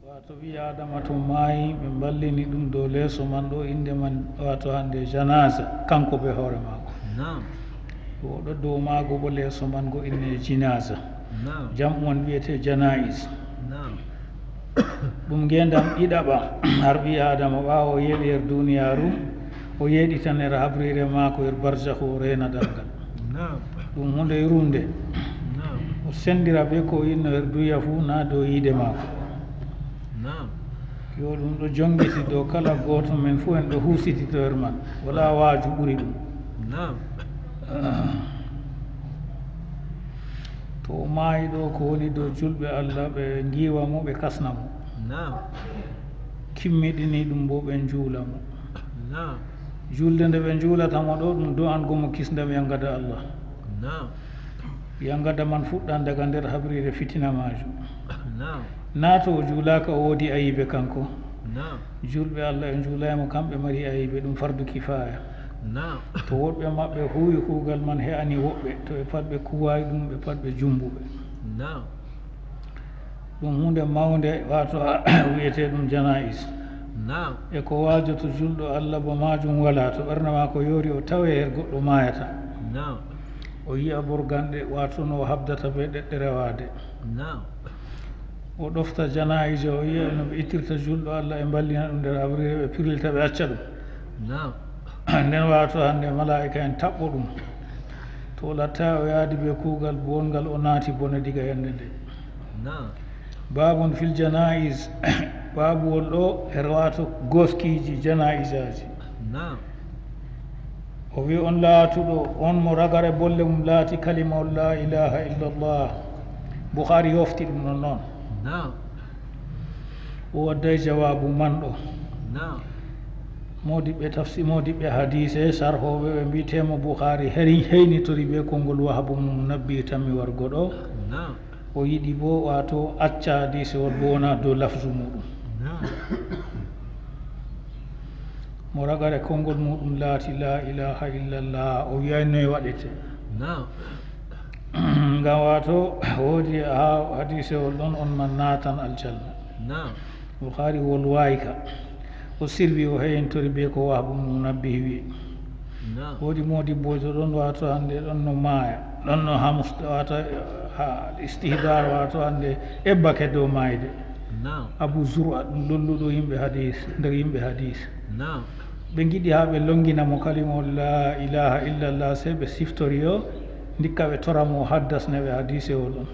wato wi adama to maayi ɓe ballini ɗum dow leeso man ɗo inde man wato hande janasa kanko ɓe hoore maako oɗo dow maago bo leeso man go inne jinasa jam on wiyete janais ɗum ngendam ɗiɗaɓa har ɓi adama ɓawo o yeeɗi er duniyaru o yeeɗi tan er habrire maako er barzahu o renadal ngal ɗum hunde yurunde o sendira ɓe ko inno er duya fuu na dow yiide maako yo ɗum ɗo jongiti dow kala gooto men fuu en ɗo husitito er man wala waaju ɓuri ɗum to o maayi ɗo ko woni dow julɓe allah ɓe ngiwa mo ɓe kasna mo kimmiɗini ɗum bo ɓe njuula mo julde nde ɓe njuulata mo ɗo ɗum do an gomo kisndam yangada allah yangada man fuɗɗan daga nder habrire fitina majum naato o juulaka o woodi ayibe kanko julɓe allah e njuulaymo kamɓe mari ayibe ɗum fardu kifaya to woɗɓe maɓɓe huuwi kuugal man he'ani woɓɓe to ɓe pat ɓe kuwayi ɗum ɓe pat ɓe jumbuɓe ɗum hunde mawnde wato wiyete ɗum janais e ko waajoto julɗo allah bo majum wala to ɓernde ma ko yoori o tawe her goɗɗo mayata o yiya borganɗe wato no habdata be ɗeɗɗe rewade o ɗofta janais o yiya no ɓe ittirta julɗo allah e ballina ɗum nder habrire ɓe pirlita ɓe acca ɗum nden wato hande malaika en taɓɓo ɗum to latta o yaadi ɓe kuugal bongal o naati bone diga yande nde babun fil janais babuwol ɗo her wato goskiji janais aji o wi on laatuɗo on mo ragare bolle mum laati kalimawol la ilaha illallah bouhari yofti ɗum non noon o wadday jawabu man ɗo modiɓɓe tafsi modiɓɓe hadise sarhoɓe ɓe mbitemo bouhari heynitori ɓe konngol wahabu mum nabbi tanmi wargo ɗo o yiɗi bo wato acca hadise wol bo wona dow lafzu muɗum mo ragare konngol muɗum laati la ilaha illallah o wiyay noye waɗete ngam wato woodi ha hadise wol ɗon on man naatan aljanna bouhari wol wayka o sirwi o heyintori ɓe ko wahbu mum nabbi wi woodi modibbojo ɗon wato hande ɗon no maaya ɗon no wata ha istihdar wato hande ebbake dow mayde abou zoura ɗum lolluɗo yimɓe hadis nder yimɓe hadis ɓe giɗi ha ɓe longinamo kalimol la ilaha illallah sey ɓe siftori o ndikka ɓe toramo haddasneɓe hadisewol on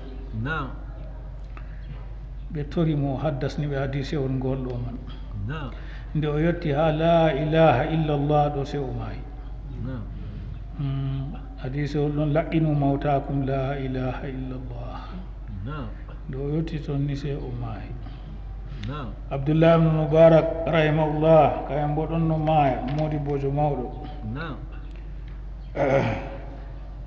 ɓe torimo haddasniɓe hadisewol ngol ɗo man nde o yetti ha la ilaha illallah ɗo se o maayi hadisewol ɗon laqqinu mawtakum la ilaha illallah nde o yetti toon ni se o maayi abdoullah ibnu moubarak rahimahullah kayen mbo ɗon no maaya modibbojo mawɗo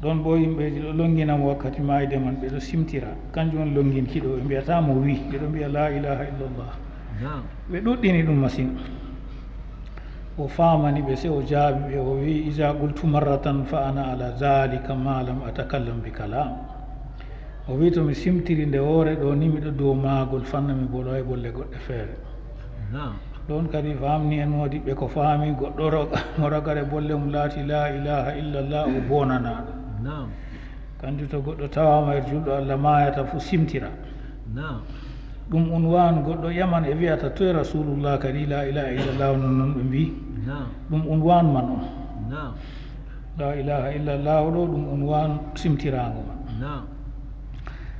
ɗon bo yimɓeji ɗo longinamo wakkati maayde man ɓeɗo simtira kanjum on longinkiɗo ɓe mbiyatamo wi ɓeɗo mbiya la ilaha illallah ɓe ɗuɗɗini ɗum masine o famani ɓe se o jaabi ɓe o wi isa qultu marratan fa ana ala zalika ma lam atakallam bi kalam o wi to mi simtiri nde woore ɗo ni miɗo dow maagol fanna mi boɗo e ɓolle goɗɗe feere ɗon kadi famni en modiɓɓe ko faami goɗɗo mo ragare bolle mum laati la ilaha illallah o bonanaɗo kanjum to goɗɗo tawama er julɗo allah mayata fo simtira ɗum unwan goɗɗo ƴaman e wiyata toye rasulullah kadi la ilaha illallah non noon ɓe mbi ɗum unwan man on la ilaha illallah ɗo ɗum unwan simtirago man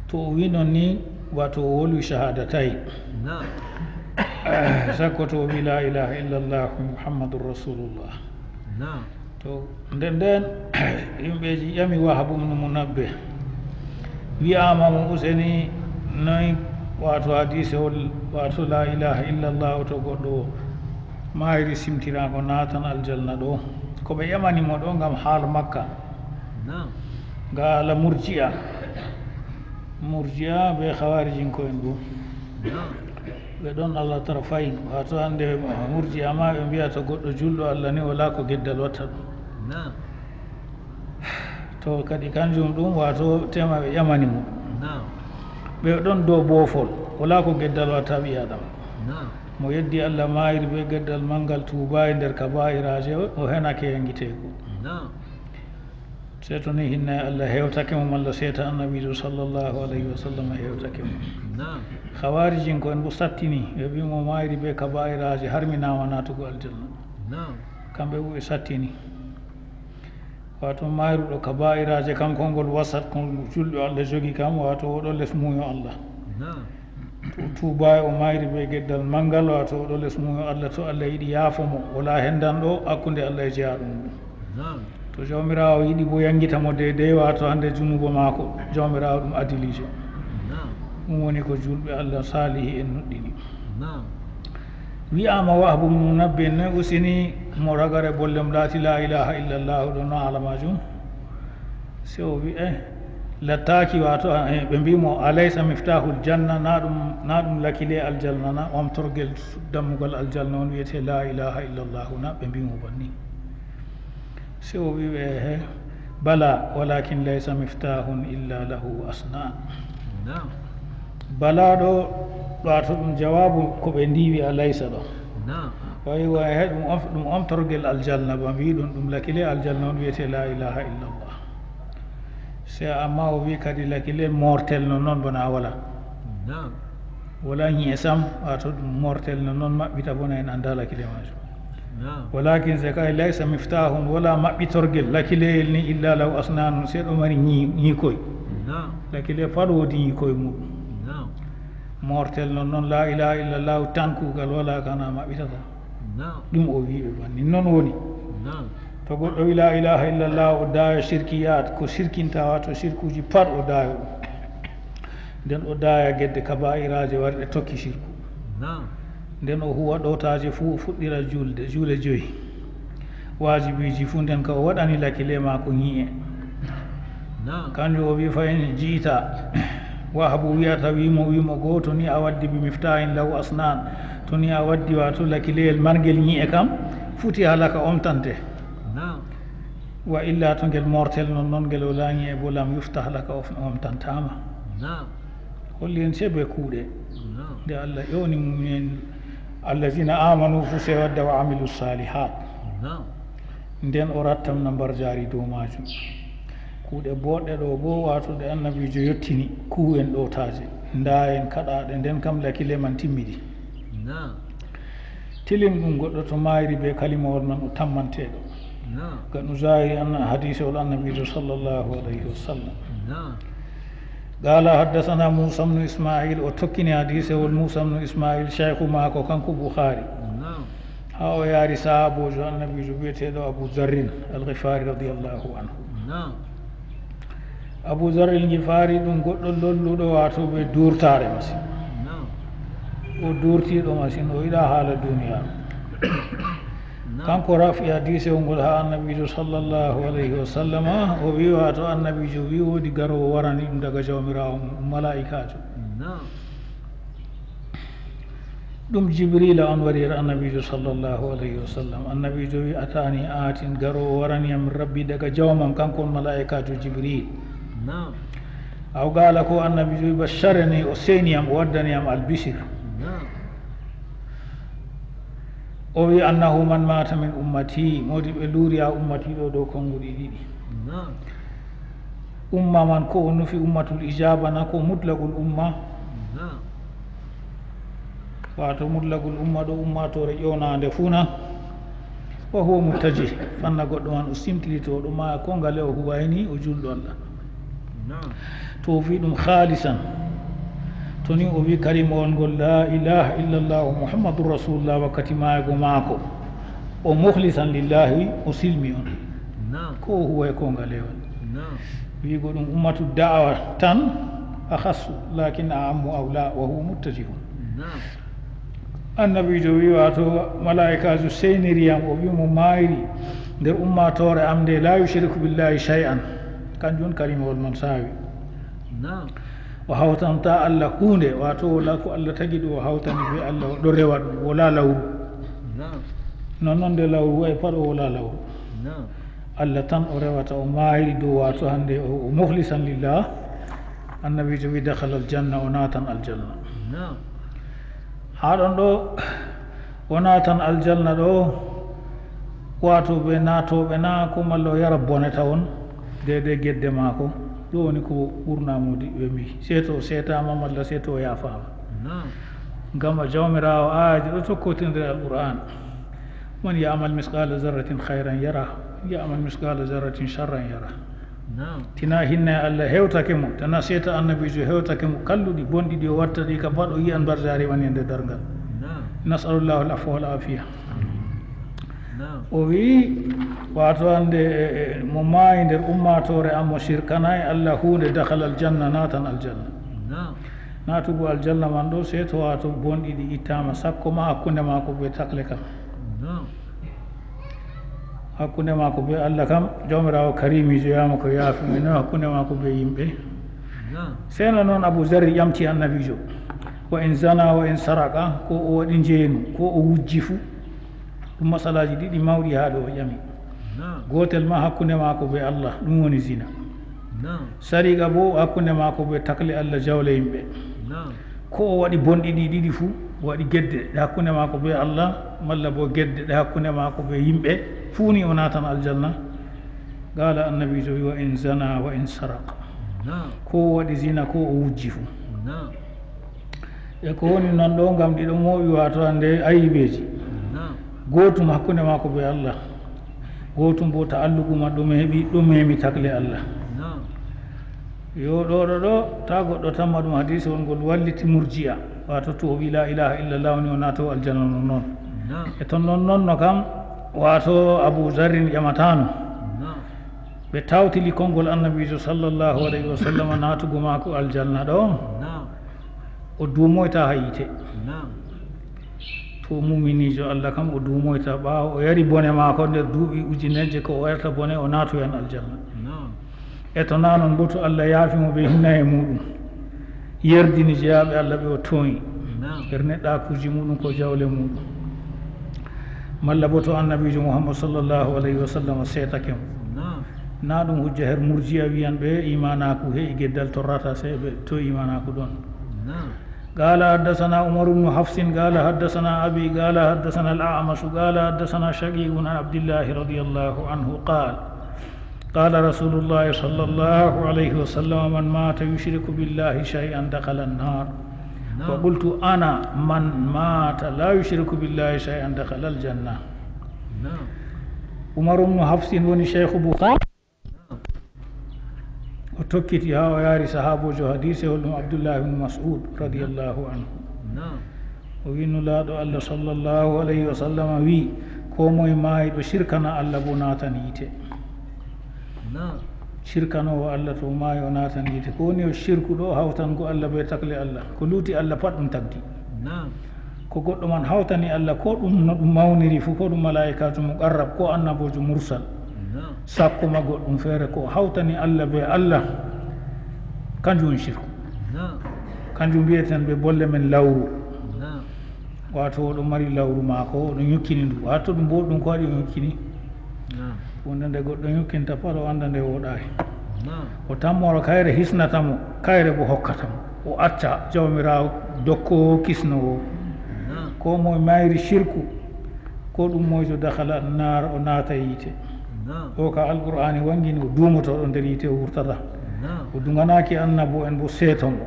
to o wi noon ni wato o wolwi shahadatayi sakko to o wi la ilaha illallah muhammadun rasulullah to nden yimɓeji ƴami wahabu no munabbe wiyamamo useni noyi wato hadisewol wato la ilaha illallah to goɗɗo mayri simtirago naatan aljanna ɗo koɓe ƴamanimo ɗo gam haala makka ga ala murji'a ɓe hawarijinko en ɗum ɓe ɗon allah tara fayi wato hande murji'a ma ɓe mbiyata goɗɗo julɗo allah ni wala ko geddal watta ɗum to kadi kanjum ɗum wato tema ɓe ƴamanimo ɓe ɗon dow boofol wala ko geddal watta ɓi adama mo yeddi Allah mayri be geddal mangal tuuba e nder kaba'iraje o henake yangiteko se to ni hinna Allah hewtake mo malla seta annabijo sallallahu alayhi wa sallam hewtake mo khawarijin ko en bo sattini ɓe wimo mayri be kaba'iraje harminama natugo aljanna kamɓe bo ɓe sattini wato mayruɗo kaba'iraje kam kolngol wasat ko julɗo Allah jogi kam wato oɗo less muyo Allah tuuba o mayri be geddal mangal wato oɗo less muyo Allah to Allah yiɗi yaafomo wala hendanɗo hakkude Allah e jeyaɗum ɗum to jawmirawo yiɗi bo yangitamo de wato hande junubo mako jawmirawo ɗum adilijo ɗum woni ko julɓe Allah salihi en nuɗɗini wiyama wahbu munabbi ne usini mo ragare bollem laati la ilaha illallah ɗo no haala majum se o wi lattaki wato ɓe mbimo alaysa miftahul janna na ɗum lakile aljanna na omtorguel dammugal aljanna on wiyete la ilaha illallah na ɓe mbimo banni se o wi ɓe bala walakin laysa miftahun illa lahu asnan bala ɗo wato ɗum jawabu ko ɓe ndiwi a laysa ɗo wayi wa he ɗum omtorguel aljanna ba mbi ɗum lakile aljanna on wiyete la ilaha illallah se amma o wi kadi lakile mortel no noon bona wala wala ñi'e sam wato ɗum mortel no noon maɓɓita bona en anda lakile majum walakin se kay laysa miftahun wala maɓɓitorguel lakileyel ni illa law asnanun se ɗo mari ñiikoy lakile pat woodi ñiikoye muɗum mortel non noon la ilaha illallah tan kuugal wala kana maɓɓitata ɗum o wiɓe banni noon woni to goɗɗo wi la ilaha illallah o daaya shirkiyat ko shirkinta wato shirkuji pat o daaya ɗum nden o daaya guedde kaba'iraje warɗe tokki shirku nden o huwa ɗotaje fuu o fuɗɗira juule joyi wajibiji fuu nden ka o waɗani lakile ma ko ñi'e kanjum o wi fayin jiita wahbu wiyata wimo goto ni a waddi bi miftahin law asnan to ni a waddi wato lakileyel marguel ñi'e kam futi halaka omtante wa illa to ngel mortel noon ngel o laañi e bo lam yuftah laka omtantama holli en seeɓe kuuɗe nde Allah ƴewni muminen allazina amanu fu se wadda wa amilu salihat nden o rattamna mbar jaari dow majum kuuɗe boɗɗe ɗo bo wato ɗe annabijo yettini kuwen ɗotaje ndayen kaɗaɗe nden kam lakile man timmiɗi tilim ɗum goɗɗo to mayri be kalimawol man o tammanteɗo gan o zahiri hadise ol annabijo sallllahu alayhi wa sallam قال حدثنا موسى بن إسماعيل وتكني حديثه موسى بن إسماعيل شيخ ماكو كانكو بخاري هاو يا رساب النبي جبيته أبو ذر الغفاري رضي الله عنه أبو ذر الغفاري دون قد لولو واتو بدور تاري مسين ودور تيرو مسين وإلى حال الدنيا kanko rafi hadise o ngol ha annabijo sallllahu alayhi wa sallam o wi wato annabijo wi woodi garowo warani ɗum daga jawmirawo mum malaikajo ɗum jibrila on wari annabijo sallllahu alayhi wa sallam annabijo wi atani atin garowo waraniyam rabbi daga jawmam kanko on malaikajo jibril aw gaala ko annabijo wi basharani o seeniyam o waddaniyam albisir o wi annahu man mata min ummati modi ɓe luuriya ummati ɗo dow konguɗi ɗiɗi umma man ko o nufi ummatul ijaba na ko mutlagul umma wato mutlagul umma ɗo ummatore ƴewnade funa wa huwa muttaji fanna goɗɗo man o simtilito ɗo ma ko ngale o huwayni o julɗo Allah to o wi ɗum halisan toni o wi kalimawol ngol la ilaha illallah muhammadur rasulullah wakkati maago maako o mukhlisan lillahi o silmi on ko o huwa e kongalewal wiigo ɗum ummatu da'awa tan akhassu lakin a'ammu awla wa huwa muttajihun annabijo wi wato malaikajo seyniriyam o wi mo mayri nder ummatore am nde la yushriku billahi shay'an kanjum on kalimawol man saawi o hawtanta Allah hunde wato wala ko Allah tagi ɗo o hawtani be Allah o ɗo rewa ɗum wala lawru non noon nde lawru way pat o wala lawru Allah tan o rewata o mayri dow wato hande o mukhlisan lillah annabijo wi dakhala aljanna o natan aljanna haɗon ɗo wona tan aljanna ɗo watoɓe natoɓe na ko malla o yara bone tawon dede guedde maako ɗo woni ko ɓurnamodi ɓe mbi seeto setama malla seeto yafama gam jawmirawo ayaji ɗo tokkotindire alquran man yamal misqala zarratin hayran yara yamal misqala zarratin charran yara tina hinne allah hewtake mo tana seeta annabijo hewtake mo kalluɗi bonɗi ɗi o watta ɗi ka pat o yiyan mbarjari man yende dargal nasalullahu l afwa wal afiya o wi wato ande mo maayi nder ummatore am mo shirkana e allah hunde dakhala aljanna natan aljanna natugo aljanna man ɗo se to wato bonɗi ɗi ittama sakko ma hakkude mako ɓe takle kam hakkude mako ɓe allah kam jawmirawo karimijo yama ko yaafimi no hakkude mako ɓe yimɓe seno noon abou zarri ƴamti annabijo wa in zana wa in saraka ko o waɗi jeenu ko o wujji fuu ɗum masalaji ɗiɗi mawɗi haaɗo o ƴami gotel ma hakkude mako ɓe allah ɗum woni zina sariqa bo hakkude mako ɓe takle allah jawle yimɓe ko o waɗi bonɗi ɗi ɗiɗi fuu waɗi guedde ɗe hakkude mako ɓe allah malla bo guedde ɗe hakkude mako ɓe yimɓe fuu ni o natan aljanna qala annabijo wi wa in zana wa in saraka ko o waɗi zina ko o wujji fuu e ko woni noon ɗo gam ɗiɗo mooɓi wato ande ayibeji gotum hakkude mako ɓe allah gotum bo ta alluguma ɗum heeɓi ɗum heemi takle allah yo ɗoɗo ɗo ta goɗɗo tamma ɗum hadise wongol walliti murji'a wato to o wi la ilaha illallah woni o nato aljanna non noon e ton noon nonno kam wato abou zarrin ƴamatano ɓe tawtili konngol annabijo sallllahu alayhi wa sallam natugo mako aljanna ɗo o duumoyta ha yite to muminijo allah kam o duumoyta ɓawa o yari bone mako nder duuɓi ujunejje ko o yarta bone o natoyan aljanna e to nanon bo to allah yaafimo ɓe hinna e muɗum yerdini jeyaɓe allah ɓe o tooñi ɓerneɗɗakuji muɗum ko jawle muɗum malla bo to annabijo mouhammad sallllahu alayhi wa sallam seetake mo na ɗum hujja her murjiya wiyan ɓe imanaku heeyi gueddal torrata seɓe to imanaku ɗon قال حدثنا عمر بن حفص قال حدثنا أبي قال حدثنا الأعمش قال حدثنا شقيق عن عبد الله رضي الله عنه قال رسول الله صلى الله عليه وسلم من مات يشرك بالله شيئا دخل النار وقلت أنا من مات لا يشرك بالله شيئا دخل الجنة عمر بن حفص وني شيخ بخاري وتوكيتي ها ياري صحابه حديثه ولم عبد الله بن مسعود رضي الله عنه وين لا الله صلى الله عليه وسلم وي كوموي ماي بشركنا الله بناتنيته shirkanowo allah to maayi o naatan yite ko woni o shirku ɗo hawtan ko allah ɓe takle allah ko luuti allah pat ɗum tagdi ko goɗɗo man hawtani allah ko ɗum no ɗum mawniri fo ko ɗum malaikatu muqarrab ko annabojo mursal sakkoma goɗɗum feere ko hawtani allah ɓe allah kanjum woni shirku kanjum mbiyeten ɓe bolle men lawru wato oɗo mari lawru maako oɗo ñukkini ndu wato ɗum bo ɗum ko waɗi o ñukkini hunde nde goɗɗo ñukkinta pat o anda nde woɗayi o tammoro kayre hisnatamo kayre bo hokkatamo o acca jawmirawo dokkowo kisnowo ko moye mayri shirku ko ɗum moyto dakhala nar o naata yite o ka alqur'ani wangini o duumotoɗo nder yite o wurtata o duganaki annabo en bo seetomo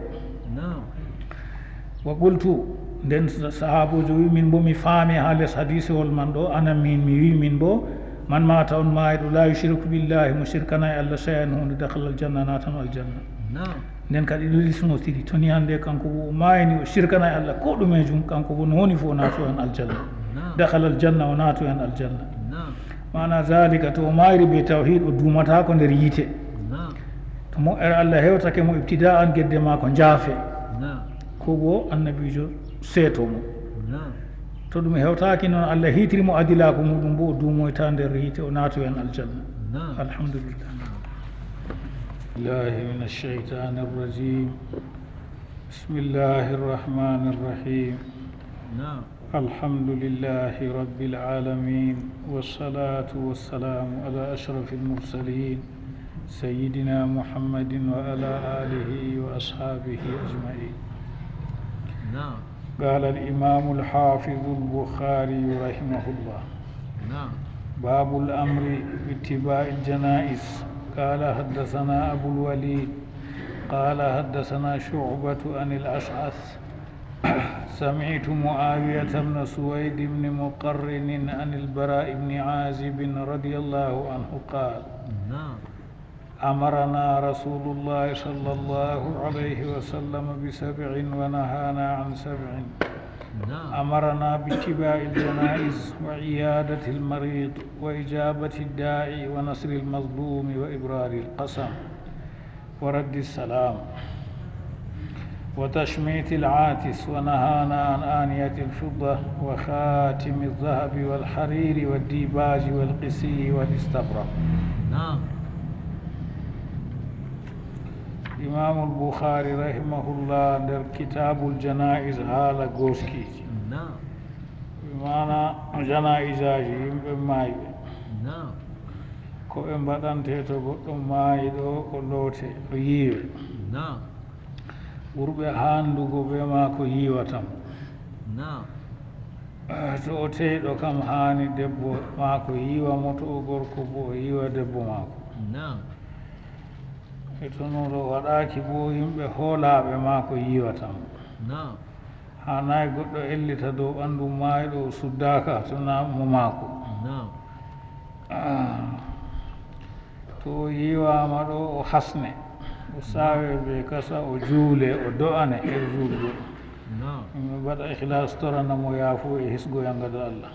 wa qultu nden sahabojo wi min bo mi faami ha less hadisewol man ɗo anan min mi wi min bo man mata on maayiɗo la yushriku billahi mo shirkana e allah cheyan hunde dakhala aljanna natan aljanna nden kadi ɗo lisnotiri toni hande kanko o maayini o shirkana e allah ko ɗume jum kanko bo no woni fo o naatu hen aljanna dakhala aljanna o naatu hen aljanna mana zalika to o mayri be tawhid o duumata ko nder yiite to moƴƴere allah hewtake mo ibtida an guedde ma ko jaafe ko bo annabijo seetomo to ɗum hewtaki noon allah hiitirimo adilako muɗum bo o duumoyta nder yiite o naatu hen aljanna alhamdulillah billahi min alcheytani arrajim bismillahi arrahmani arrahim الحمد لله رب العالمين والصلاة والسلام على أشرف المرسلين سيدنا محمد وعلى آله وأصحابه أجمعين قال الإمام الحافظ البخاري رحمه الله باب الأمر باتباع الجنائز قال حدثنا أبو الوليد قال حدثنا شعبة عن الأشعث سمعت معاوية بن سويد بن مقرن عن البراء بن عازب رضي الله عنه قال أمرنا رسول الله صلى الله عليه وسلم ب7 ونهانا عن 7 أمرنا باتباع الجنائز وعيادة المريض وإجابة الداعي ونصر المظلوم وإبرار القسم ورد السلام وتشميت العاتس ونهانا عن آنية الفضة وخاتم الذهب والحرير والديباج والقسي والاستبرق. إمام البخاري رحمه الله در كتاب الجنائز هالا غوسكي بمعنى جنائز ماي ko ɓe mbaɗante to goɗɗo maayi ɗo ko loote o yiiwe ɓurɓe haandugo be ma ko yiiwatam to o teyɗo kam haani debbo maako yiiwamo to o gorko bo o yiiwa debbo maako e to noon o waɗaaki bo yimɓe hoolaaɓe ma ko yiiwatam hanayi goɗɗo ellita dow ɓanndu maayiɗo o suddaaka to na mo maako to o yiiwaama ɗo o hasne o saawe be kasa o juule o do'ane e juulgol mi mbaɗa ihlas toranamo yaafu e hisgoyal ngada Allah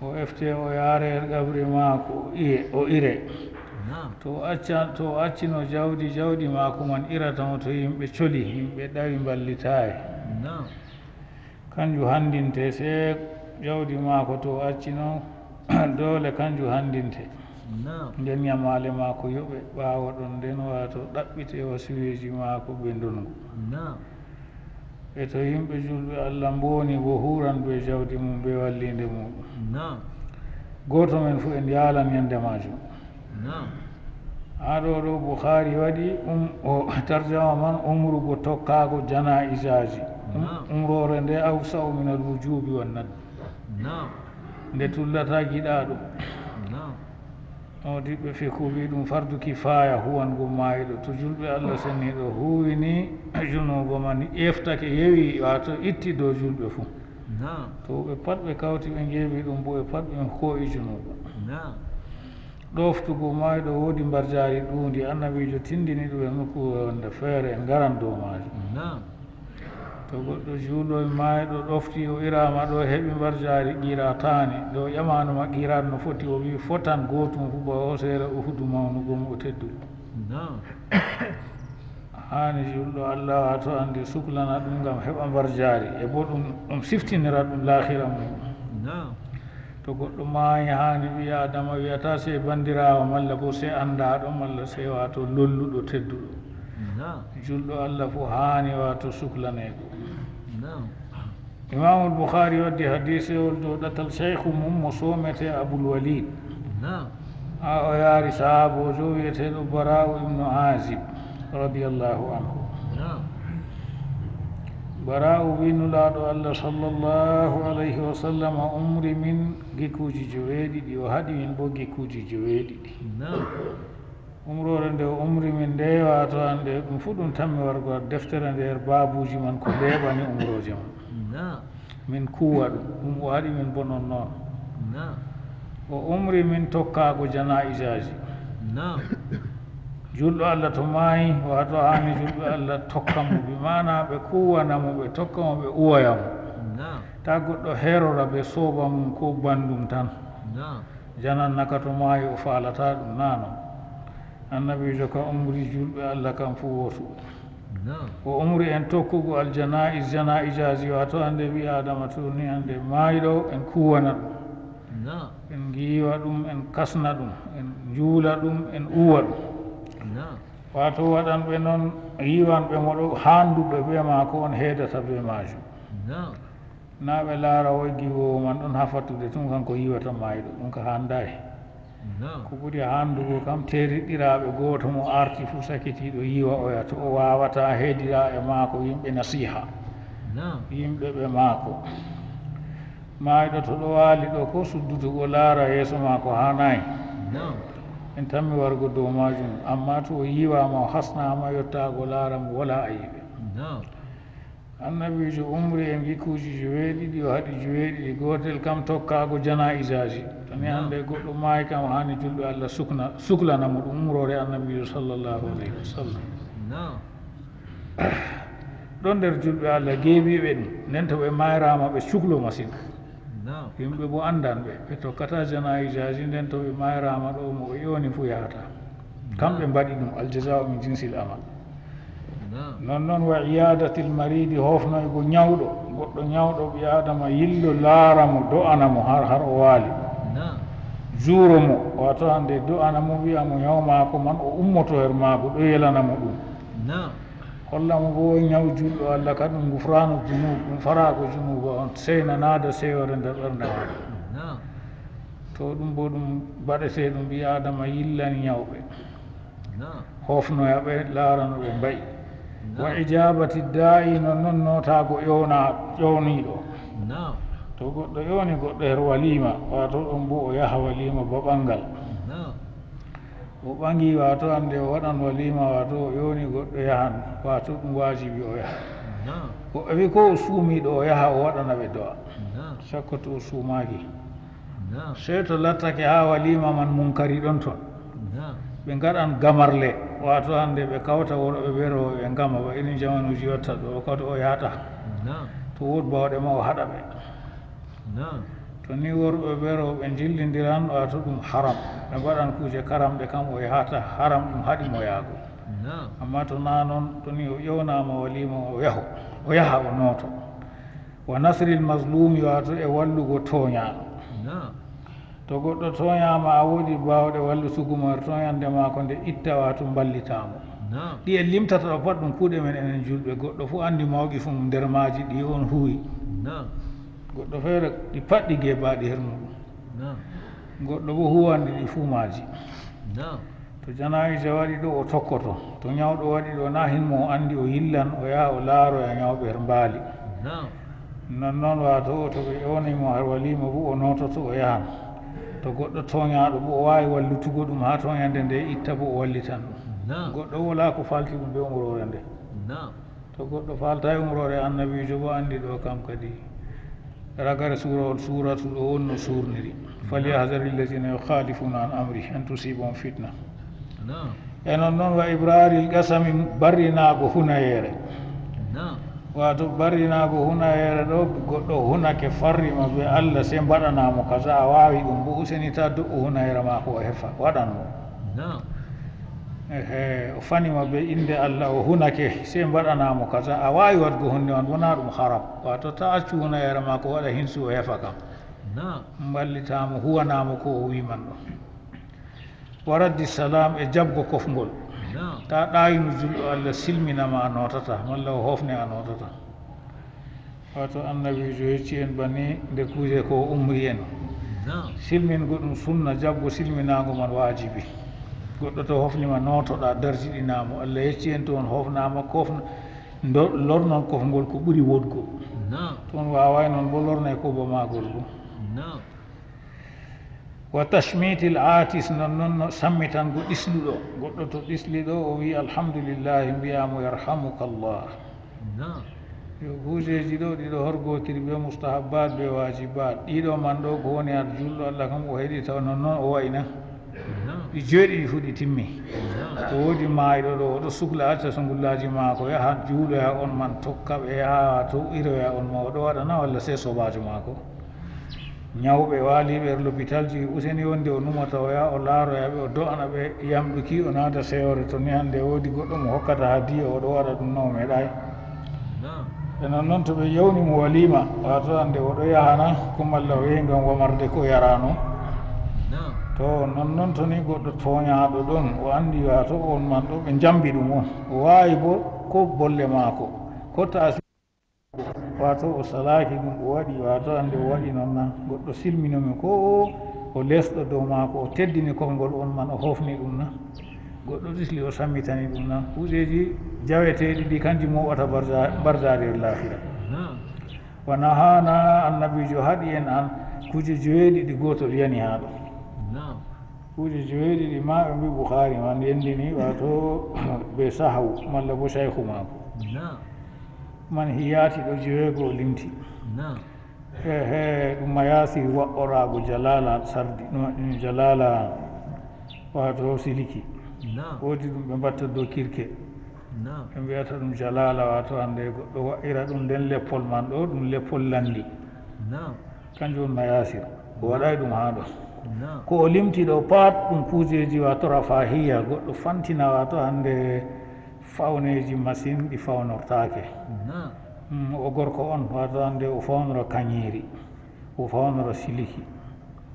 o efte o yaare gabri maako o ire to accino jawdi maako man iratamo to yimɓe coli yimɓe ɗawi mballitaayi kanju handinte se jawdi maako to accino doole kanju handinte nden ñamaale maako yoɓe ɓaawa ɗon nden wato ɗaɓɓite wasiyeji maako ɓe ndongu e to yimɓe julɓe Allah mboni bo huran ɓe jawdi mum ɓe wallinde muɗum goto men fof en yaalan yande majum ha ɗo Bukhari waɗi o tarjama man umrugo tokkago janaisaji umrore nde awsa'u min al wujubi wan nadb nde tullata giɗa ɗum diɓɓe fiqhu wi ɗum fardu kifaya huwango maayiɗo to julɓe Allah senniɗo huwini junugo man ƴeftake yewi wato itti dow julɓe fuu to ɓe pat ɓe kawti ɓe ngeeɓi ɗum bo ɓe pat ɓe kooyi junugo ɗoftugo maayiɗo woodi mbarjaari ɗuundi annabijo tindini ɗum e nokkuure wonde feere en ngaran dow maajum to goɗɗo juulo e maayiɗo ɗofti o irama ɗo heɓi mbarjaari qiratani ɗo ƴamanuma qirat no foti o wi fotan gootum fu ba hoseere uhudu mawnugom o tedduɗo hani julɗo Allah wato andi suklana ɗum ngam heɓa mbarjaari e bo ɗum siftinira ɗum lahira mum to goɗɗo maayi hani ɓi adama wiyata se bandirawo malla bo se anndaɗo malla se wato lolluɗo tedduɗo julɗo Allah fo hani wato suklane ɗum Imam Bukhari waddi hadise ol dow ɗatal cheikhu mum mo somete Abul Walid ha o yaari sahabojo wiyeteɗo Bara'u ibnu Azib radiyallahu anhu Bara'u winulaɗo Allah sallallahu alayhi wa sallam umri min gikuji 9 o haɗi min bo gikuji 9 umrore nde o umri min nde wato hande ɗum fu ɗum tammi wargo deftere nder babuji man ko ndeɓani umroje man min kuwa ɗum o haɗi min bo non noon o umri min tokkago janaisaji julɗo Allah to maayi wato hani julɓe Allah tokkamo bi mana ɓe kuwanamo ɓe tokkamo ɓe uwoyamo ta goɗɗo herora ɓe sooba mum ko bandum tan janan naka to maayi o falata ɗum nano annabijo ka umri julɓe Allah kam fu wotu o umri en tokkugo janaisaji wato hande wi adama to ni hande maayiɗo en kuwana ɗum en giiwa ɗum en kasna ɗum en juula ɗum en uwa ɗum wato waɗanɓe noon yiwanɓe moɗo handuɓe ɓe ma ko on heedata ɓe majum na ɓe laara woggi wowo man ɗon ha fattude tun kanko yiwata maayiɗo ɗum ko handayi ko ɓuri handugo kam teriɗɗiraɓe goto mo arti fuu sakitiɗo yiwa oya to o wawata heedira e maako yimɓe nasiha yimɓe ɓe maako maayiɗo to ɗo waali ɗo ko suddutugo laara yeeso maako hanayi en tammi wargo dow majum amma to o yiwama o hasnama yettago laara mo wala ayiɓe annabijo umri e gikkuji joweeɗiɗi o haɗi joweeɗiɗi gotel kam tokkago janaisaji toni hande goɗɗo maayi kam hani julɓe allah suklanamo ɗum umrore annabijo sallllahu alayhi wa sallam ɗon nder julɓe allah geeɓiɓe ɗum nden to ɓe mayrama ɓe cuklo masine yimɓe bo andanɓe ɓe tokkata janaisaji nden to ɓe mayrama ɗo mo ɓe ƴoni fo yahata kamɓe mbaɗi ɗum aljazau min jinsil amal nonnoon wa iyadatil maridi hofnoygo ñawɗo goɗɗo ñawɗo ɓi adama yillo laaramo do'anamo har o waali juuro mo wato hande do'anamo wiyamo ñawmako man o ummoto her maako ɗo yelanamo ɗum hollamo bo ñaw julɗo allah ka ɗum gufranu junub ɗum farago junuba on seyna naada sewore nder ɓernde maɗa to ɗum bo ɗum baɗete ɗum ɓi adama yillani ñawɓe hofnoya ɓe laarano ɓe mbayi wa ijabati da'i noon notago ƴowniɗo to goɗɗo ƴowni goɗɗo her walima wato ɗon bo o yaha walima baɓangal o ɓangi wato hande o waɗan walima wato o ƴowni goɗɗo yahan wato ɗum wajibi o yaha woɓɓe wi ko o suumiɗo o yaha o waɗana ɓe do'a sakko to o suumaki sey to lattake ha walima man munkari ɗon toon ɓe gaɗan gamarle wato hande ɓe kawta worɓe ɓe roɓe ɓe gama ba irin jamanuji watta ɗo kadi o yahata to wood bawɗe ma o haɗa ɓe to ni worɓe ɓe roɓe jillidiran wato ɗum haram ɓe mbaɗan kuje karamɗe kam o yahata haram ɗum haɗimo yaago amma to na noon to ni o ƴewnama walima o yaha o nooto wa nasril maslumi wato e wallugo tooñaɗo to goɗɗo tooñama a woodi bawɗe wallutugumo her tooñande mako nde itta wato ballitamo ɗi en limtata ɗo pat ɗum kuuɗe men enen julɓe goɗɗo fof andi mawqi fu mum nder maji ɗi on huwi goɗɗo feere ɗi pat ɗi gebaɗi her muɗum goɗɗo bo huwandi ɗi fuu maji to janaija waɗi ɗo o tokkoto to ñawɗo waɗi ɗo na hinmo o andi o yillan o yaha o laaroya ñawɓe her mbaali nonnoon wato to ɓe ƴewnimo her walima bo o nototo o yahan to goɗɗo tooñaɗo bo o wawi wallutugo ɗum ha tooñande nde itta bo o wallitan ɗum goɗɗo wala ko falti ɗum ɓe umrore nde to goɗɗo falta e umrore annabijo bo andi ɗo kam kadi ragare suratu ɗo wonno surniri falyahdari alladina yukhalifuna an amri an tusibahum fitna e noon noon wa ibraril qasami barrinago hunayere wato barrinago hunayere ɗo goɗɗo hunake farrima be allah se mbaɗanamo kaza a wawi ɗum bo useni ta do'u hunayere mako o hefa waɗanmo o fanima be inde allah o hunake se mbaɗanamo kaza a wawi wadgo hunde man wona ɗum haram wato ta accu hunayere mako waɗa hinsu o hefa kam mballitamo huwanamo ko o wiman ɗo wa raddi salam e jabgo kofgol ta ɗayinu julɗo allah silminama a notata malla o hofne a notata wato annabijo yecci en bani nde kuuje ko umri en silmingo ɗum sunna jabgo silminago man wajibi goɗɗo to hofnima notoɗa darjiɗinamo allah yecci en toon hofnama lornon kofgol ko ɓuuri wodgo toon waway noon bo lorne koba magol bo wa tashmitil atis noon sammitango ɗisluɗo goɗɗo to ɗisliɗo o wi alhamdulillahi mbiyamo yarhamuka llah yo kuujeji ɗo ɗiɗo horgotiri be mustahabbat be wajibat ɗiɗo man ɗo ko woni har julɗo allah kam o heeɗita nonnoon o wayna ɗi joeɗiɗi fu ɗi timmi to woodi maayiɗo ɗo oɗo sukla acca sungullaji maako yaha juuloya on man tokka ɓe yaha to iroya on ma oɗo waɗana walla se sobajo maako ñawɓe waaliɓe er l'hôpital ji useni wonde o numata o yaha o laaroyaɓe o do'ana ɓe yamɗuki o naada sewore to ni hannde woodi goɗɗo mo hokkata hadiya oɗo waɗa ɗum no o meeɗay e noon noon to ɓe yewnimo walima wato hannde oɗo yahana ko malla o yehi ngam wamarde ko yarano to nonnoon to ni goɗɗo tooñaɗo ɗon o andi wato on man ɗo ɓe jambi ɗum on o wawi bo ko bolle maako ko ta wato o salaki ɗum o waɗi wato hande o waɗi noon na goɗɗo silminomi ko o lesɗo dow maako o teddini kofgol on man o hofni ɗum na goɗɗo ɗisli o sammitani ɗum na kuujeji jaweteɗi ɗi kanji moɓata bardari e lahira ونهانا النبي جهدي أن كوجي جويدي دي قوتل يعني هذا كوجي جويدي دي ما أمي بخاري من يندني واتو بسحو من لبو شيخ ماكو من هياتي دو جويغو لمتي ɗum mayasi waɓɓorago jalala sardi ɗum jalala wato siliki woodi ɗum ɓe mbatta dow kirke ɓe mbiyata ɗum jalala wato hande goɗɗo wa'ira ɗum nden leppol man ɗo ɗum leppol landi kanjum on mayasir o waɗay ɗum ha ɗo ko o limti ɗo pat ɗum kujeji wato rafahiya goɗɗo fantina wato hande fawneji machine ɗi fawnortake o gorko on wato hande o fawnora kañiri o fawnora siliki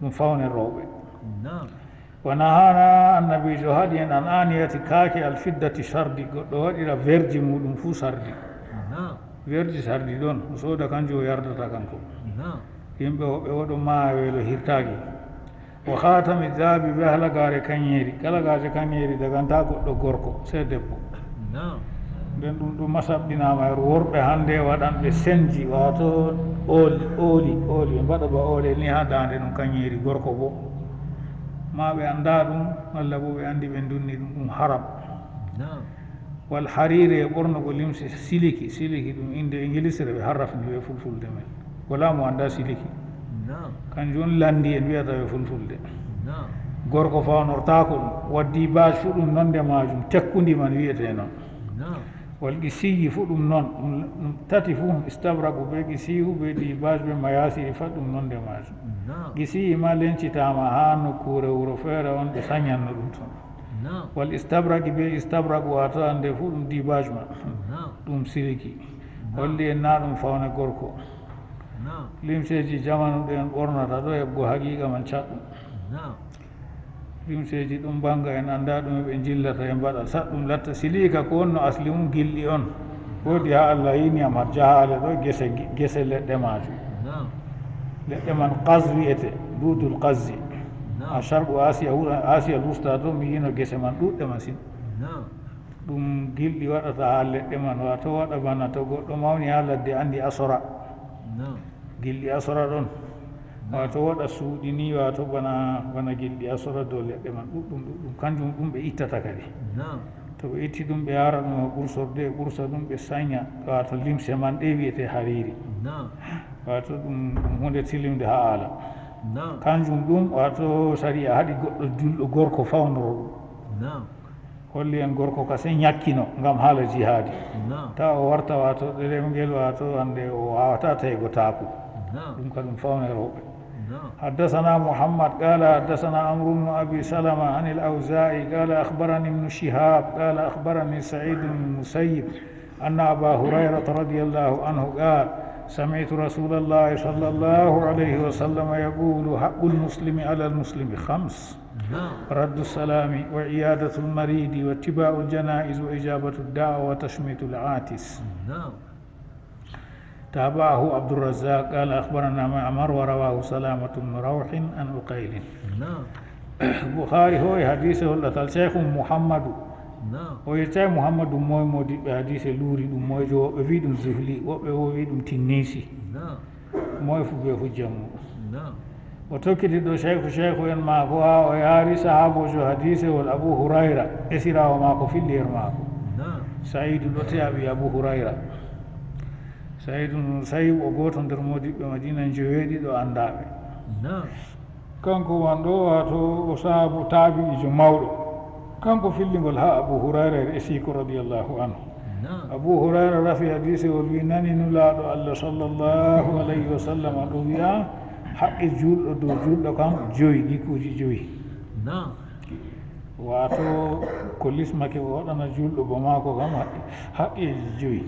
ɗum fawne rewɓe ونهانا النبي جهادي أن آنية كاكي الفدة شردي وإلى فيرجي مودم فو سردي فيرجي سردي دون وصودا كانجو يردتا كانكو يمبه وɗo ما ويلو هيرتاغي وخاتم الذهب بهلا غاري كانيري كلا غاري كانيري دغانتا goɗɗo gorko se debbo nden ɗum masabɗinama e worɓe hannde waɗanɓe senji wato ooli ɓe mbaɗa ba oole ni ha dande ɗum kañeeri gorko bo ma ɓe annda ɗum walla bo ɓe anndi ɓe dunni ɗum ɗum haram wal harire e ɓornugo limse siliki ɗum inde engilisre ɓe harrafni ɓe fulfulde men wala mo annda siliki kanjum on landi en wiyata ɓe fulfulde gorko fawnortako ɗum waddi bage fu ɗum nonde majum tekkundi man wiyete noon wal qisiyi fu ɗum noon ɗum tati fu istabragu be qisiyu be dibage be mayasiri fat ɗum nonde majum qisiyi ma lencitama ha nokkure wuro feere on ɓe sañanno ɗum toon wal istabragi be istabragu wato hande fu ɗum dibage ma ɗum siliki holli en na ɗum fawne gorko limseji jamanu ɗe en ɓornata ɗo heɓgo haqiqa man catɗum limseji ɗum banga en annda ɗum ɓe jillata e mbaɗa sat ɗum latta silika ko wonno asli mum gilɗi on woodi ha allah yiniyam har jahale ɗo gese leɗɗe majum leɗɗe man qas wiyete dudul qasdi ha sharqu asia lusta to mi yino gese man ɗuɗɗe masin ɗum gilɗi waɗata ha leɗɗe man wato waɗa bana to goɗɗo mawni ha ladde andi asora gilɗi asora ɗon wato waɗa suuɗi ni wato bana gilɗi asora dow leɗɗe man ɗuɗɗum kanjum ɗum ɓe ittata kadi to ɓe itti ɗum ɓe yara ɗum e ɓursorde e ɓursa ɗum ɓe saña wato limse man ɗe wiyete hariri wato ɗum hunde tilimde ha ala kanjum ɗum wato sari a haɗi goɗɗo julɗo gorko fawnoro ɗum holli en gorko ka se ñakkino ngam haala jihadi ta o warta wato ɗerewngel wato hande o wawata tawigo taaku ɗum ka ɗum fawne rewɓe حدثنا محمد قال حدثنا عمرو بن أبي سلمة عن الأوزاعي قال أخبرني ابن شهاب قال أخبرني سعيد بن المسيب أن أبا هريرة رضي الله عنه قال سمعت رسول الله صلى الله عليه وسلم يقول حق المسلم على المسلم 5 رد السلام وعيادة المريض واتباع الجنائز وإجابة الدعوة وتشميت العاتس تابعه عبد الرزاق قال أخبرنا معمر ورواه سلامة بن روح عن أقيل البخاري هو حديثه الأتال شيخ محمد ويتاي محمد موي مودي حديث لوري دum moy jo be wi dum zuhli wobbe wo wi dum tinnisi moy fu be fu jamu o tokkiti do sheikhu en ma ko o yaari sahabojo hadise wal abu hurayra esirawo ma ko fillir ma ko saidu do tabi abu hurayra sayib o goto nder modiɓɓe madina joweeɗiɗo anndaɓe kanko man ɗo wato o saabu taabi'ijo mawɗo kanko filligol ha abu hurayra e esiko radiallahu anhu abu hurayra rafi hadise o wi nani nulaaɗo allah sallllahu alayhi wa sallam ɗo wiya haqqe julɗo dow julɗo kam 5 ɗikuuji 5 wato ko lismake o waɗana julɗo bo maako kam haqqeji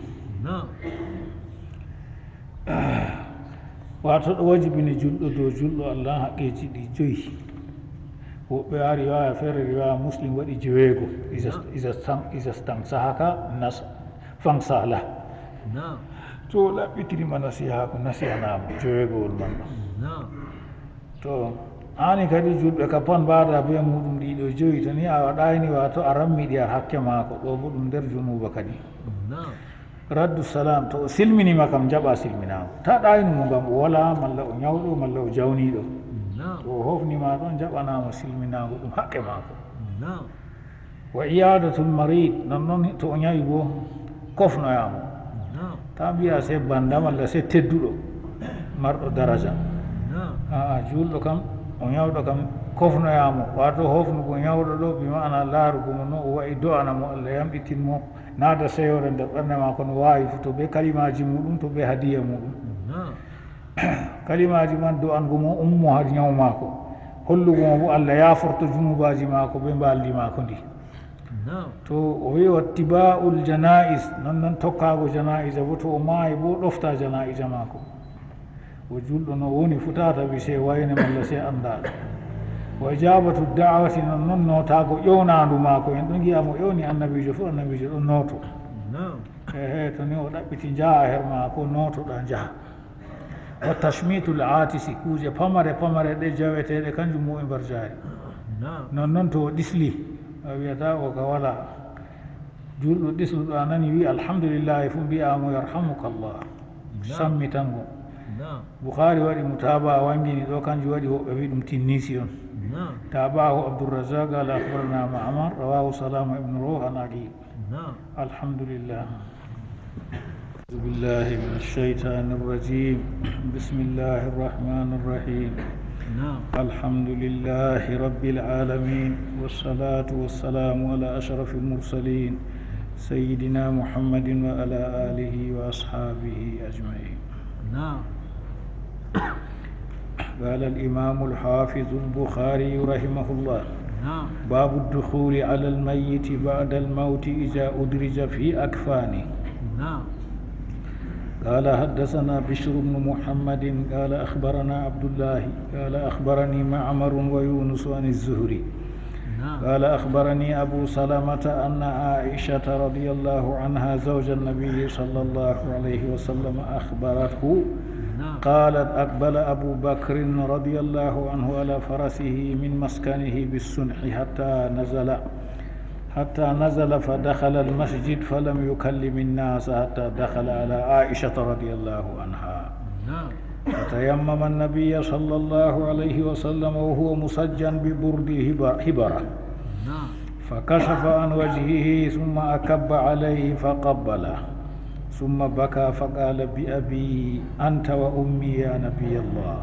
5 wato ɗo wajibini julɗo dow julɗo allah haqqeji ɗi 5 woɓɓe ha riwaya feere riwaya muslim waɗi 6 isa stansahaka fansala to ɗaɓɓitirima nasiha ko nasihanama 5 man ɗo to ani kadi julɓe ka pat mbaɗa be muɗum ɗiɗo 5 to ni a waɗayni wato a rammiɗi ar hakke maako ɗo bo ɗum nder junuba kadi raddu salam to o silminima kam jaɓa silminago ta ɗaynumo ngam o wala malla o ñawɗo malla o jawniɗo to o hofnima ɗon jaɓanamo silminago ɗum haqqe mako wa iyadatul marid nonnoon to o ñawi bo kofnoyamo ta mbiya se banda malla se tedduɗo marɗo daraja aa julɗo kam o ñawɗo kam kofnoyamo wato hofnugo ñawɗo ɗo bi mana laarugo mo no o wayi do'anamo allah yamɗitinmo naada seyore nder ɓernde mako no wawi fu to be kalimaji muɗum to be hadiya muɗum kalimaji man do'ango mo ummo har ñaw mako hollugo mo bo allah yaforto junubaji mako ɓe mbaldi mako ndi to o wi wattiba'ul jana'is non tokkago jana'iza bo to o maayi bo ɗofta jana'iza mako o julɗo no woni fu tata wi se wayne malla se andaɗo wa ijabatu da'wati non notago ƴownandu mako en ɗon giya mo ƴowni annabijo fu annabijo ɗon nooto ehe to ni o ɗaɓɓiti jaa her mako nootoɗa jaaha wa tashmitul atisi kuuje pamare ɗe jaweteɗe kanjum mo e mbar jaari non to o ɗisli a wiyata o ka wala julɗo ɗisluɗo a nani wi alhamdulillahi fu mbiyamo yarhamukallah sammitango boukhari waɗi mutaba wangini ɗo kanjum waɗi woɓɓe wi ɗum tinnisi on tabahu abdourazak ala akhbarana ma'mar rawahu salama ibnu ruh an ali alhamdulillah أعوذ بالله من الشيطان الرجيم بسم الله الرحمن الرحيم الحمد لله رب العالمين والصلاة والسلام على أشرف المرسلين سيدنا محمد وعلى آله وأصحابه أجمعين قال الإمام الحافظ البخاري رحمه الله باب الدخول على الميت بعد الموت إذا أدرج في أكفانه قال حدثنا بشر بن محمد قال أخبرنا عبد الله قال أخبرني معمر ويونس عن الزهري قال أخبرني أبو سلمة أن عائشة رضي الله عنها زوج النبي صلى الله عليه وسلم أخبرته قالت أقبل أبو بكر رضي الله عنه على فرسه من مسكنه بالسنح حتى نزل فدخل المسجد فلم يكلم الناس حتى دخل على عائشة رضي الله عنها فتيمم النبي صلى الله عليه وسلم وهو مسجى ببرد هبرة فكشف عن وجهه ثم أكب عليه فقبله ثم بكى فقال بأبي أنت وأمي يا نبي الله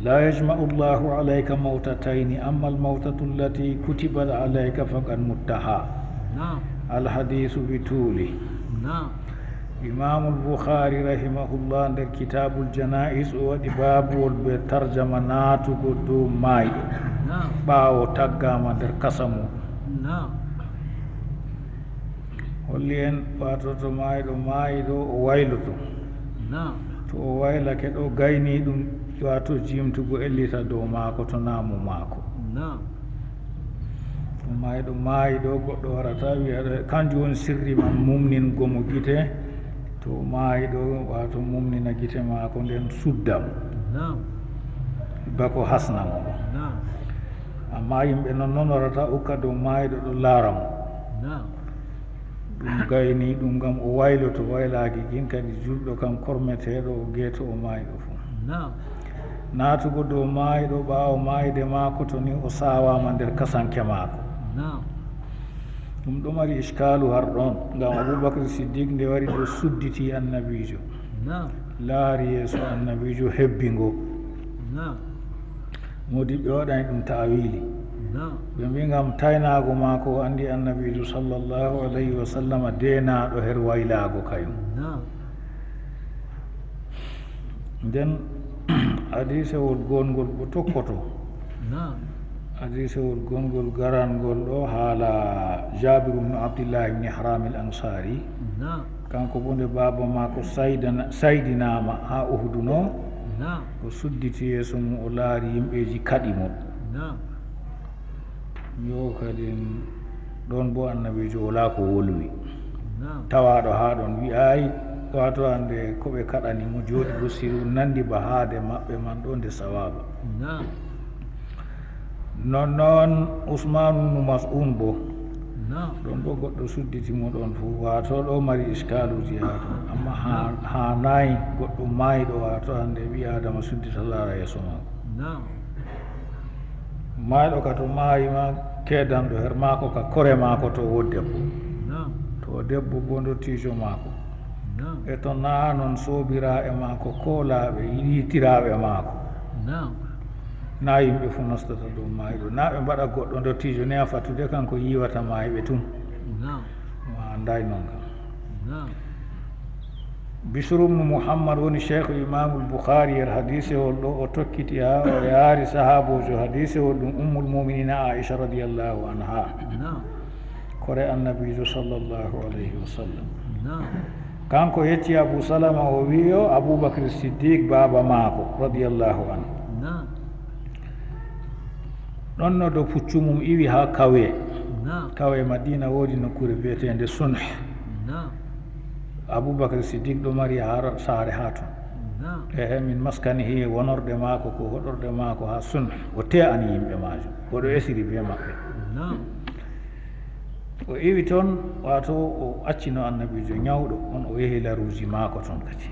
لا يجمع الله عليك موتتين أما الموتة التي كتبت عليك فقد متها الحديث بطوله إمام البخاري رحمه الله عند كتاب الجنائز وباب والترجمة ناتو قدو ماي باو تقام در قسمو holli en watoto maayiɗo o wayloto to o waylake ɗo gayni ɗum wato jimtugo ellita dow maako to naamu maako to maayiɗo maayiɗo goɗɗo warata wiyaɗo kanjum woni sirri man mumningo mo gite to maayiɗo wato mumnina gite maako nden suddamo bako hasnamo amma yimɓe non warata ukka dow maayiɗo ɗo laara mo ɗum gayni ɗum gam o wayloto waylaki gin kadi julɗo kam kormeteɗo o geeto o maayiɗo fu naatugo dow maayiɗo ɓaawo maayide maako to ni o sawama nder kasanke maako ɗum ɗo mari iskalu har ɗon gam aboubacre siddique nde wari ɗo sudditi annabijo laari yeeso annabijo hebbingo modiɓɓe waɗani ɗum ta'wili ɓe mbi gam taynago maako o andi annabijo sallllahu alayhi wa sallam denaɗo her waylago kayum nden hadisewol gongol bo tokkoto hadisewol gongol garangol ɗo haala jabiru bnu abdillah ibni haram il ansari kanko bo nde baba maako saydinama ha uhuduno o sudditi yeeso mum o laari yimɓeji kaɗimo yo kadi ɗon bo annabijo wala ko wolwi tawaɗo ha ɗon wi'ayi wato hande koɓe kaɗanimo jooɗi bo siru nandi ba haade maɓɓe man ɗo nde sawaba nonnoon ousmane ibnu mas'un bo ɗon ɗo goɗɗo sudditimo ɗon fuu wato ɗo mari iskaluji ha ton amma ha nayi goɗɗo mayiɗo wato hande ɓi adama suddita lara yeeso mako mayiɗo ka to mayima kedanɗo her mako ka kore mako to wo debbo to debbo bo dottijo mako e to na noon sobiraɓe mako ko laaɓe yiɗitiraɓe mako na yimɓe fu nastata dow mayiɗo na ɓe mbaɗa goɗɗo dottijo ni a fattude kanko yiwata mayiɓe tun ma anday noon kam Bisru bnu Muhammad woni cheikh imamul Bukhari yer hadise hol ɗo o tokkiti ha o yaari sahabojo hadise hol ɗum ummul muminina Aisha radiallahu anha kore annabijo sallllahu alayhi wa sallam kanko yecci Abu Salama o wiyo Aboubacry Siddiq baba maako radiallahu anhu ɗon no do puccu mum iwi ha kawe Madina woodi nokkure wiyetende Sunh Aboubacry Siddiq ɗo mari ha saare ha ton ehe min maskanihi wonorde maako ko hoɗorde maako ha Sunh o te'ani yimɓe majum oɗo esiri be maɓɓe o iwi toon wato o accino annabijo ñawɗo on o yehi laruji maako toon kadi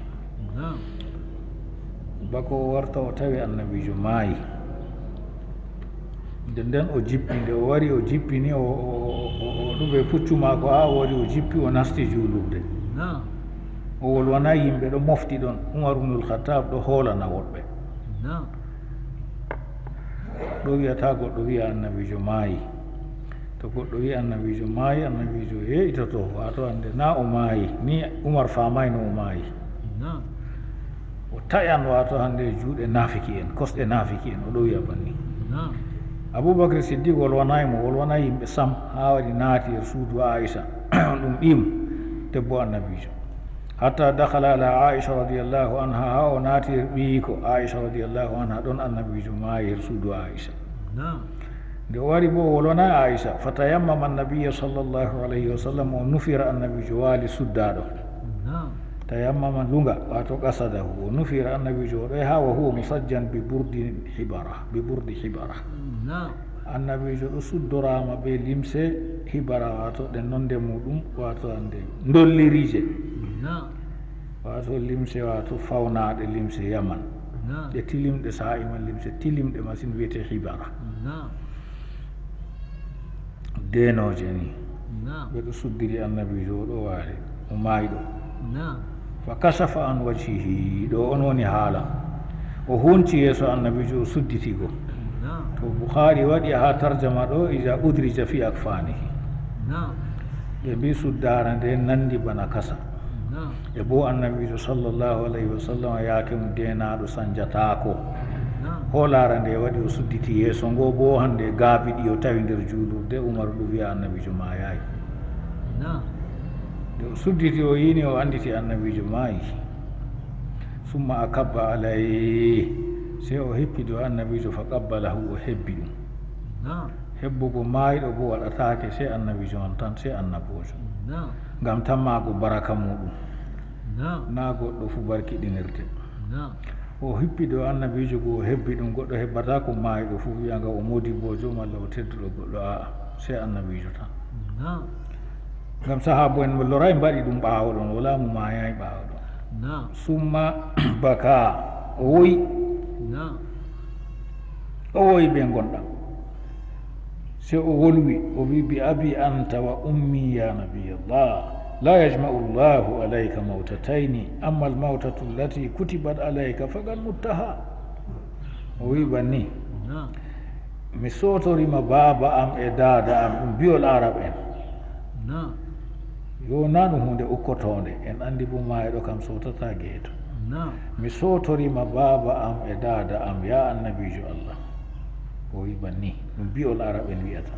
bako o warta o tawi annabijo maayi nden o jippi nde o wari o jippini o ɗuɓe puccu maako ha o wari o jippi o nasti juulurde o wolwana yimɓe ɗo mofti ɗon Umar ibnul Khattab ɗo hoolana woɗɓe ɗo wiyata goɗɗo wiya annabijo maayi to goɗɗo wi annabijo maayi annabijo yeitoto wato ande na o maayi ni Umar famayno o maayi o taƴan wato hande juuɗe nafiki en kosɗe nafiki en oɗo wiya banni Aboubacry Siddiq wolwanaymo wolwana yimɓe sam ha waɗi naati e suudu Aisha ɗum ɗim debbo annabijo hatta dakhala ala Aisha radiallahu anha ha o naati er ɓiyiko Aisha radiallahu anha ɗon annabijo maayi her suudu Aisha nde o wari bo o wolwana Aisha fatayammama annabiya sallllahu alayhi wa sallam o nufira annabijo waali suddaɗo tayammama lunga wato qasadahu o nufira annabijo oɗo ha wa huwa musajjan bi burdi hibara annabijo ɗo suddorama be limse hibara wato ɗen nonde muɗum wato ande dollirije wato limse wato fawnaɗe limse yaman ɗe tilimɗe sa'iman limse tilimɗe masin wiyete hibara denoje ni ɓeɗo suddiri annabijo oɗo waali o maayiɗo fa kasafa an wajhihi ɗo on woni haala o hunci yeeso annabijo o sudditigo to Bukhari waɗi ha tarjama ɗo ija udrija fi akfanihi ɓe mbi suddara nde nandi bana kasa e bo annabijo sallllahu alayhi wa sallam yaake mo denaɗo sanjatako holara nde waɗi o sudditi yeeso ngo bo hande gaabi ɗi o tawi nder juulurde Umaru ɗo wiya annabijo mayayi nde o sudditi o yini o anditi annabijo maayi summa akabba alayh se o heppido annabijo fa qabbalahu o hebbi ɗum hebbugo maayiɗo bo waɗatake se annabijo on tan se annabojo ngam tammago baraka muɗum na goɗɗo fu barkiɗinirde o hippido annabijo go o hebbi ɗum goɗɗo hebbata ko maayiɗo fu wiyaga o modibojo malla o tedduɗo goɗɗo aa se annabijo tan ngam sahabo en loray mbaɗi ɗum ɓaawo ɗon wala mo maayayi ɓaawo ɗon summa baka o woyi ɓe gonɗam se o wolwi o wi bi abi anta wa ummi ya nabiyallah la yajma'u llahu alayka mawtatayni amma almawtatu allati kutibat alayka faqad muttaha o wi banni mi sotorima baaba am e daada am ɗum biyol arab en yo na ɗum hunde ukkotonde en andi bo mayiɗo kam sotata geeto mi sotorima baaba am e daada am ya annabijo Allah o wi banni ɗum biyol arab en wiyata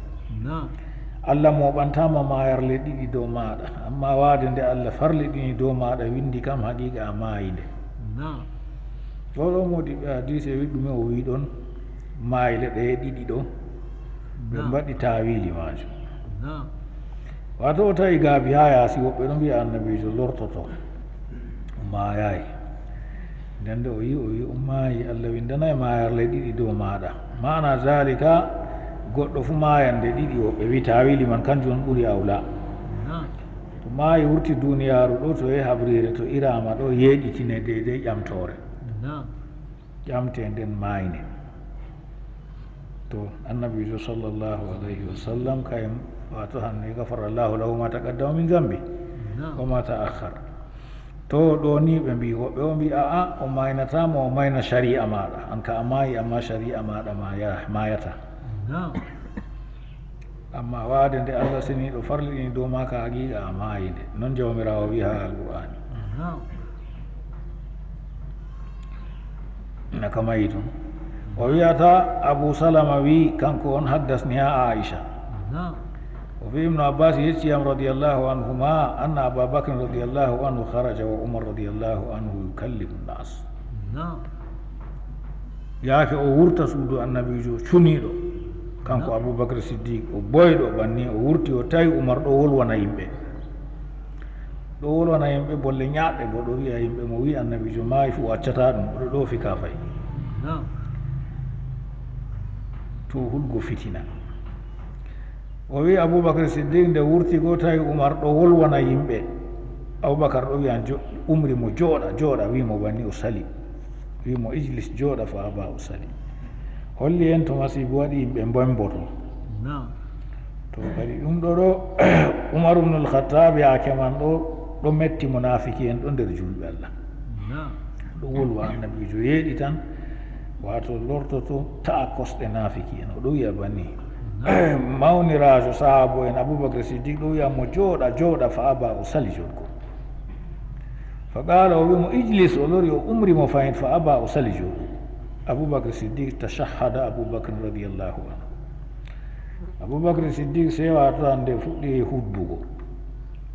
Allah moɓantama mayarle ɗiɗi dow maɗa amma waade nde Allah farliɗini dow maɗa windi kam haqiqa a maayinde oɗo modi ɓe hadise wi ɗume o wi ɗon mayle ɗe ɗiɗi ɗo ɓe mbaɗi tawili majum wato o tawi gaabi ha yaasi woɓɓe ɗo mbiya annabijo lortoto maayayi nden nde o yi o maayi Allah windanayi mayarle ɗiɗi dow maɗa mana zalika goɗɗo fu mayande ɗiɗi woɓɓe wi tawili man kanjum on ɓuuri awla to maayi wurti duniyaru ɗo to yahi habrire to irama ɗo yeeɗitine deydey ƴamtore ƴamte nden mayne to annabijo sallllahu alayhi wa sallam kayem wato hanne gafara llahu lahu ma taqaddama min zambi wa ma ta'akhkhar to ɗo ni ɓe mbi woɓɓe o mbi aa o maynatama o mayna sharia maɗa an ka a maayi amma sharia maɗa mayata amma waade nde allah seni ɗo farliɗini dow ma ka haqiqa a maayi nde noon jawmirawo wi ha alqur'ani naka mayi toon o wiyata abou salama wi kanko on haddasni ha aicha o wi ibnu abbas yecciyam radiallahu anhuma anna aba bacre radiallahu anhu haraja wa umar radiallahu anhu yukallimu nnas yaake o wurta suudu annabijo cuniɗo kanko aboubacre siddique o boyɗo ɓanni o wurti o tawi umar ɗo wolwana yimɓe ɗo wolwana yimɓe bolle ñaɗɗe bo ɗo wiya yimɓe mo wi annabijo maayi fu o accata ɗum oɗo ɗo fika fayi to hulgo fitina o wi aboubacre siddique nde wurti go tawi umar ɗo wolwana yimɓe aboubacar ɗo wiyan umri mo jooɗa wimo ɓanni o sali wimo ijlis jooɗa fa aba o sali holli en to masibo waɗi yimɓe mbemboto to kadi ɗum ɗo ɗo umar ubnul khatab yaake man ɗo metti monafiki en ɗo nder julɓe allah ɗo wolwa annabijo yeeɗi tan wato lortoto ta'a kosɗe nafiki en oɗo wiya banni mawnirajo sahabo en aboubacre siddique ɗo wiya mo jooɗa fa aba o sali jodgo fa qala o wimo ijlis o lori o umri mo fayin fa aba o sali jooɗo aboubacre siddique tashahhada aboubacre radiallahu anhu aboubacre siddique sewata nde fuɗɗi hudbugo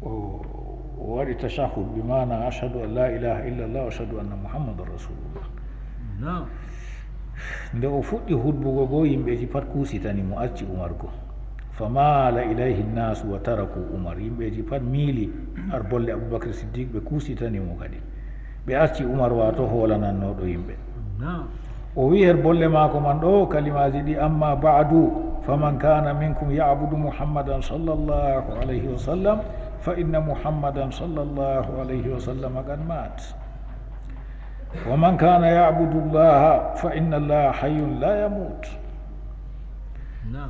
o waɗi tashahhud bi mana ashhadu an la ilaha illa llah wa ashhadu anna muhammadan rasulullah nde o fuɗɗi hudbugo go yimɓeji pat kusitani mo acci umar go famala ilayhi nnasu wa taraku umar yimɓeji pat miili ar bolle aboubacre siddique ɓe kusitani mo kadi ɓe acci umar wato holanannoɗo yimɓe o wi her bolle maako man ɗo kalimaji ɗi amma ba'du faman kana minkum yabudu muhammadan sallllahu alayhi wa sallam fa inna muhammadan sallllahu alayhi wa sallam qad mat wa man kana yabudu llaha fa inna allaha hayyun la yamut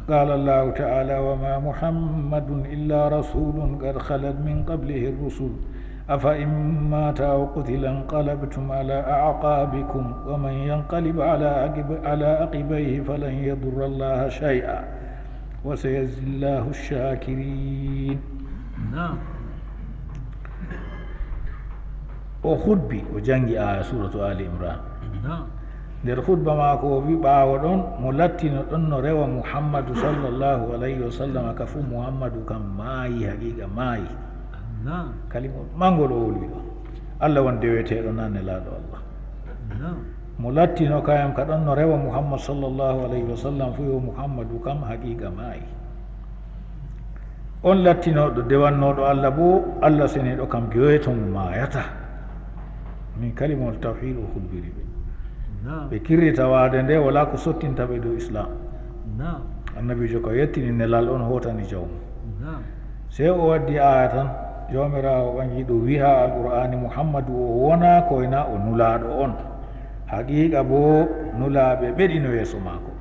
qala allahu taala wama muhammadun illa rasulun qad khalat min qablihi rusul أفإن مات أو قتل انقلبتم على أعقابكم ومن ينقلب على عقبيه فلن يضر الله شيئا وسيجزي الله الشاكرين o hutbi o jangi aya suratu ali imran nder hutba maako o wi ɓaawo ɗon mo lattino ɗon no rewa muhammadu sallllahu alayhi wa sallam ka fu muhammadu kam maayi haqiqa maayi kalima mango ɗo wolwi ɗo allah won deweteɗo nanne laaɗo allah mo lattino kayam ka ɗon no rewa muhammad sallllahu alayhi wa sallam fu yo muhammadu kam haqiqa maayi on lattinoɗo dewannoɗo allah bo allah seneɗo kam geweto mo maayata min kalimol tawhid o hulbiri ɓe kirrita waade nde wala ko sottinta ɓe dow islam annabijo ko yettini nelal on hotani jawmu sey o waddi aya tan jawmirawo ɓangiɗo wi ha alqur'ani muhammadu o wona koyna o nulaɗo on haqiqa bo nulaɓe ɓeɗino yeeso maako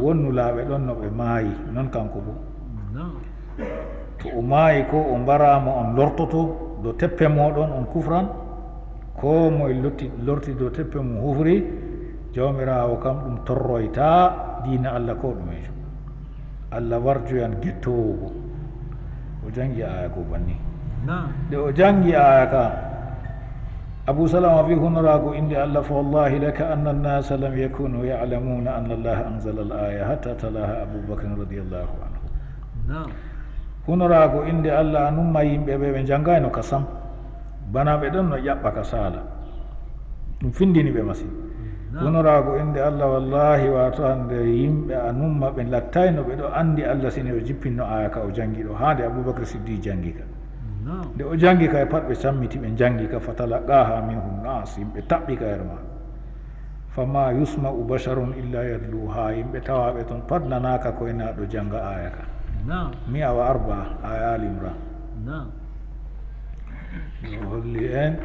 won nulaɓe ɗon no ɓe maayi noon kanko bo to o maayi ko o mbarama on lortoto do teppe moɗon on kufran ko moye lorti do teppe mo hufri jawmirawo kam ɗum torroyta diina allah ko ɗumejo allah warjoyan gettowo bo o jangi aya ko banni nde o jangi aya ka abou salama wi honorago inde allah fa wallahi laka anna annasa lam yakunu yalamuna anna allaha anzala al aya hatta talaha aboubacrin radiallahu anhu honorago inde allah anumma yimɓeɓe ɓe janggayno ka sam bana ɓe ɗon no ƴaɓɓa ka sala ɗum findini ɓe masine honorago inde allah wallahi wato hande yimɓe anumma ɓe lattayno ɓe ɗo andi allah sini o jippinno aya ka o jangi ɗo hande aboubacre siddi jangi ka nde o jangi ka e pat ɓe sammiti ɓe jangi ka fatalaqaha minhum nas yimɓe taɓɓi ka her ma fama yusma'u basharun illa yadluha yimɓe tawaɓe toon pat nanaka koye naɗo janga aya ka 104 aya Al-Imran holli en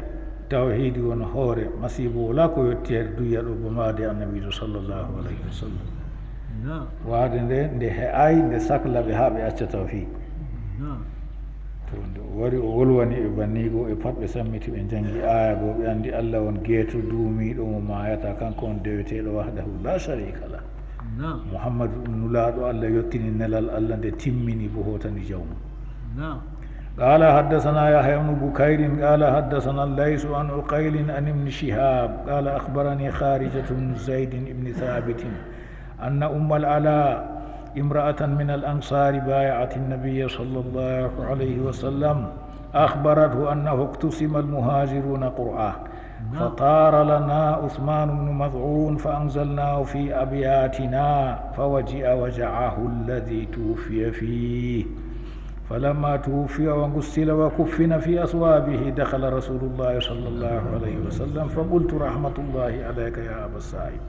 tawhidi won hoore masibo wala ko yetti hen duya ɗo bamade annabijo sallllahu alayhi wa sallam wade nde he'ay nde saklaɓe ha ɓe acca tawhid to nde wari o wolwani ɓe bannigo e pat ɓe sammiti ɓe jangi aya goo ɓe andi allah won geeto duumiɗo mo mayata kanko on deweteɗo wahdahu la sharika lah muhammadu ɗum nulaɗo allah yettini nelal allah nde timmini bo hotani jawmum قال حدثنا يحيى بن بكير قال حدثنا الليث عن عقيل عن ابن شهاب قال أخبرني خارجة بن زيد بن ثابت أن أم العلاء امرأة من الأنصار بايعت النبي صلى الله عليه وسلم أخبرته أنه اقتسم المهاجرون قرعة فطار لنا عثمان بن مظعون فأنزلناه في أبياتنا فوجئ وجعه الذي توفي فيه فلما توفي وغسل وكفن في أصوابه دخل رسول الله صلى الله عليه وسلم فقلت رحمة الله عليك يا أبا السائب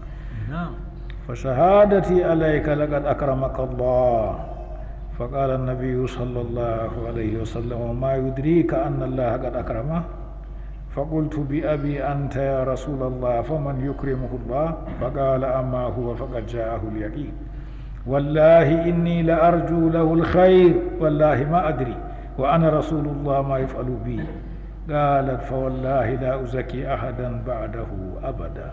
فشهادتي عليك لقد أكرمك الله فقال النبي صلى الله عليه وسلم وما يدريك أن الله قد أكرمه فقلت بأبي أنت يا رسول الله فمن يكرمه الله فقال أما هو فقد جاءه اليقين والله إني لأرجو له الخير والله ما أدري وأنا رسول الله ما يفعل بي قالت فوالله لا أزكي أحدا بعده أبدا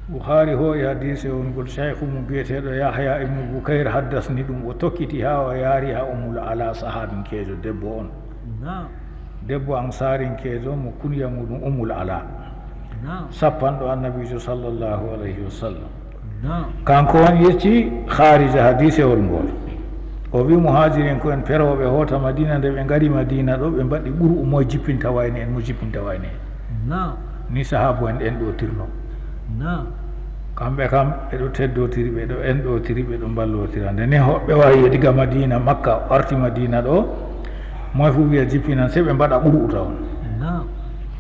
بخاري هو حديث ونقول شيخ مبيت يحيى ابن بكير حدثني دم وتوكيتها وياريها العلاء صحاب كيزو دبون debbo ansarin kezo mo kunya mudum العلاء sappanɗo annabijo sallllahu alayhi wa sallam kanko woni yecci kharija hadisewol ngol o wi muhajirin ko en peroɓe hota madina nde ɓe ngari madina ɗo ɓe mbaɗi ɓuru mo jippinta wayne en mo jippinta wayne en ni sahabu en ɗo tirno kamɓe kam ɓeɗo teddotiri ɓeɗo enɗotiri ɓeɗo mballotira nde ni hoɓɓe wawi diga madina makka arti madina ɗo moy fu wiya jippinan se ɓe mbaɗa ɓuru tawon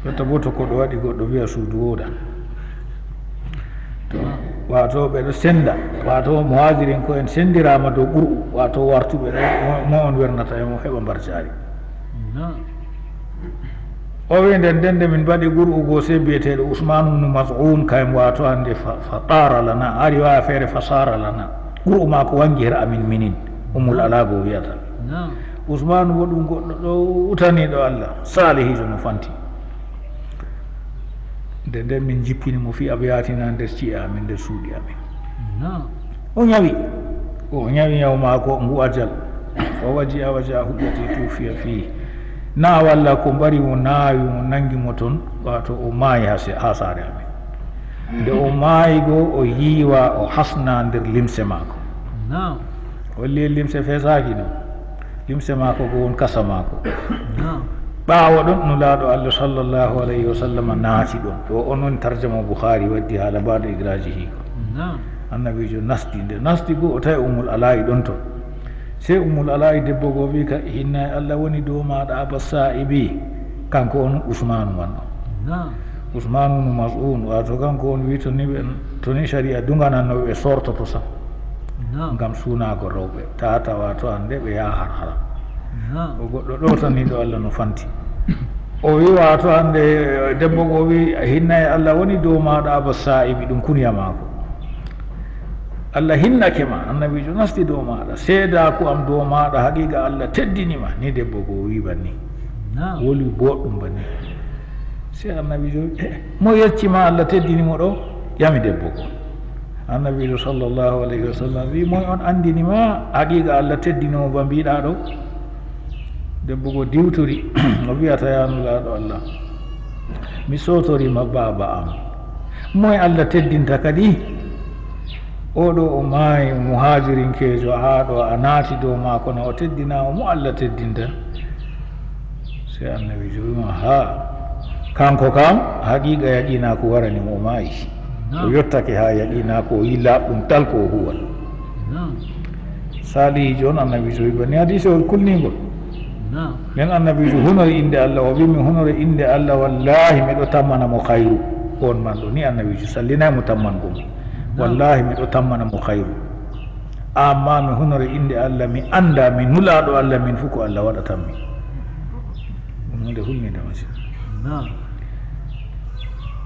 jotta bo to koɗo waɗi goɗɗo wiya suudu woda wato ɓeɗo senda wato muhajirin ko en sendirama dow ɓuru wato wartuɓe ɗo mo on wernata emo heɓa mbar jaari o wi nden ndende min mbaɗi ɓuru go se biyeteɗo Usman ibn Maz'un kaymo wato hande fa tara lana ari waya feere fa sara lana ɓuru mako wangi her amin minin Ummul Ala go wiyata Usman bo ɗum goɗɗo ɗo utaniɗo Allah salihijo no fanti nde nden min jippini mo fi abayatina nder ci'e amin nder suuɗi amin o ñawi ñaw maako ngu ajal o waji a waja huɓɓati tufiya fi na walla ko mbari mo naawi mo nangi mo toon wato o maayi ha saare amin nde o maayi go o yiiwa o hasna nder limse maako holli limse fesaki no limse maako ko won kasa maako ɓaawo ɗon nulaaɗo Allah sallllahu alayhi wa sallam naati ɗon ɗo on woni tarjama Bukhari waddi haala mbaɗo idraji hiko annabijo nasti nde nasti goo o tawi Ummul Ala ɗon toon sey Ummul Ala debbo goo wi ka hinna Allah woni dow maɗa Aba Sa'ibi kanko on Usmanu man ɗo Usmanu ibn Maz'un wato kanko on wi toni sharia duganannoɓe ɓe sortoto sam ngam suunago rewɓe tata wato hande ɓe yaha har haram o goɗɗo ɗo taniɗo Allah no fanti o wi wato hande debbo go wi hinna e Allah woni dow maɗa Aba Sa'ibi ɗum kunya mako Allah hinnake ma annabijo nasti dow maɗa seedaku am dow maɗa haqiqa Allah teddinima ni debbo go wi banni woli boɗɗum banni se annabijo mo yeccima Allah teddinimo ɗo yami debbo go annabijo sallllahu alayhi wa sallam wi moy on andinima haqiqa Allah teddinimo ba mbiɗa ɗo debbo go diwtori o wiyata yanulaɗo Allah mi sotorima baba am moy Allah teddinta kadi oɗo o maayi muhajirinkejo ha ɗo a naati dow maako no o teddinama mo Allah teddinta se annabijo wima ha kanko kam haqiqa yaqina ko warani mo maayi o yottake ha yaqina ko yi laɓɗum tal ko huwal salihijo on annabijo wi bani hadise ol kulnigol nden annabijo hunori inde Allah o wi mi hunori inde Allah wallahi miɗo tammana mo khayru on man ɗo ni annabijo sallinaymo tamman gom wallahi miɗo tammana mo hayru amma mi hunore inde Allah mi anda mi nulaɗo Allah min fu ko Allah waɗatanmi ɗum hunde hulnide masin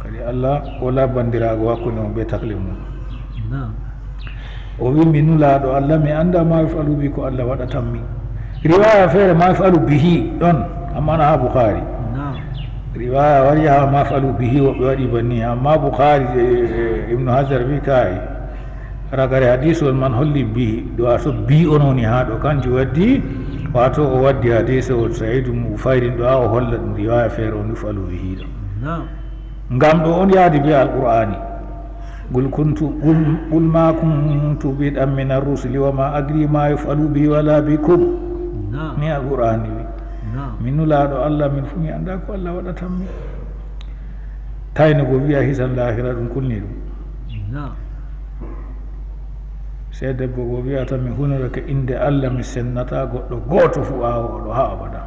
kadi Allah wala bandirago hakkude mo ɓe takle mum o wi mi nulaɗo Allah mi anda ma yafalu bi ko Allah waɗatanmi riwaya feere ma yafalu bihi ɗon amma na ha Bukhari riwaya wari ha ma yafalu bihi woɓe waɗi banni amma Bukhari Ibnu Hajar wi kay ragare hadisol man holli bihi ɗo wato bi ononi ha ɗo kanjum waddi wato o waddi hadise o Saïd mo fayrin ɗo ha o holla ɗum riwaya feere on yafalu bihi ɗo ngam ɗo on yaadi be alqur'ani قل ما كنت بدءا من الرسل وما أدري ما يفعل بي ولا بكم ni alqur'ani wi min nulaɗo Allah min fu mi anda ko Allah waɗatanmi tawni go wiya hisan lahira ɗum kulni ɗum se debbo go wiyata mi hunoreke inde Allah mi sennata goɗɗo goto fu awoɗo ha abada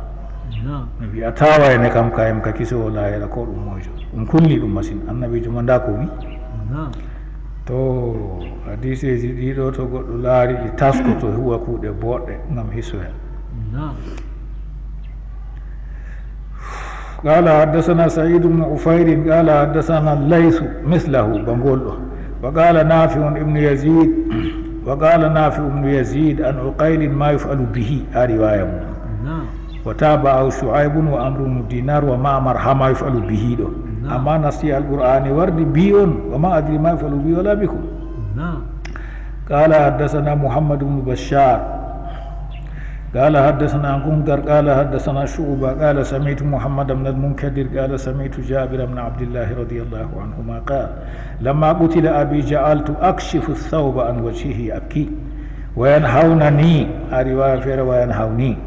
mi wiya tawayne kam kayem ka kisowo lahira ko ɗum moyjo ɗum kulni ɗum masine annabijo mo nda ko wi to hadiseji ɗiɗo to goɗɗo laari ɗi tasko to huwa kuuɗe boɗɗe ngam hisoya قال حدثنا سعيد بن عفير قال حدثنا الليث مثله بنقول وقال نافع ابن يزيد عن عقيل ما يفعل به رواية وتابعه شعيب وأمر بن دينار ومعمر ما يفعل به له أما نسي القرآن ورد بيون وما أدري ما يفعل بي ولا بكم قال حدثنا محمد بن بشار قال حدثنا غندر قال حدثنا شعبة قال سمعت محمد بن المنكدر قال سمعت جابر بن عبد الله رضي الله عنهما قال لما قتل أبي جعلت أكشف الثوب عن وجهه أبكي وينهونني رواية في وينهوني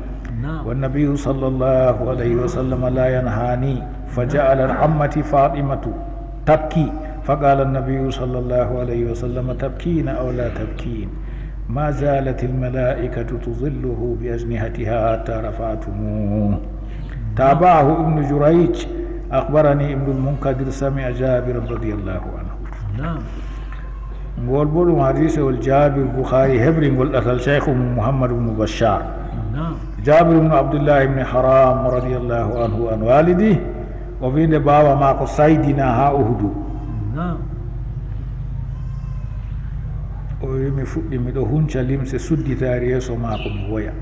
والنبي صلى الله عليه وسلم لا ينهاني فجعل عمتي فاطمة تبكي فقال النبي صلى الله عليه وسلم تبكين أو لا تبكين ما زالت الملائكة تظله بأجنحتها حتى رفعتموه تابعه ابن جريج أخبرني ابن المنكدر سمع جابر رضي الله عنه نقول بولو حديث الجابر البخاري هبري نقول أصل شيخ محمد بن بشار جابر بن عبد الله بن حرام رضي الله عنه عن والديه وفين بابا ماكو سيدنا ها أهدو o wi mi fuɗɗi miɗo hunca limse sudditaari yeeso maako mi woya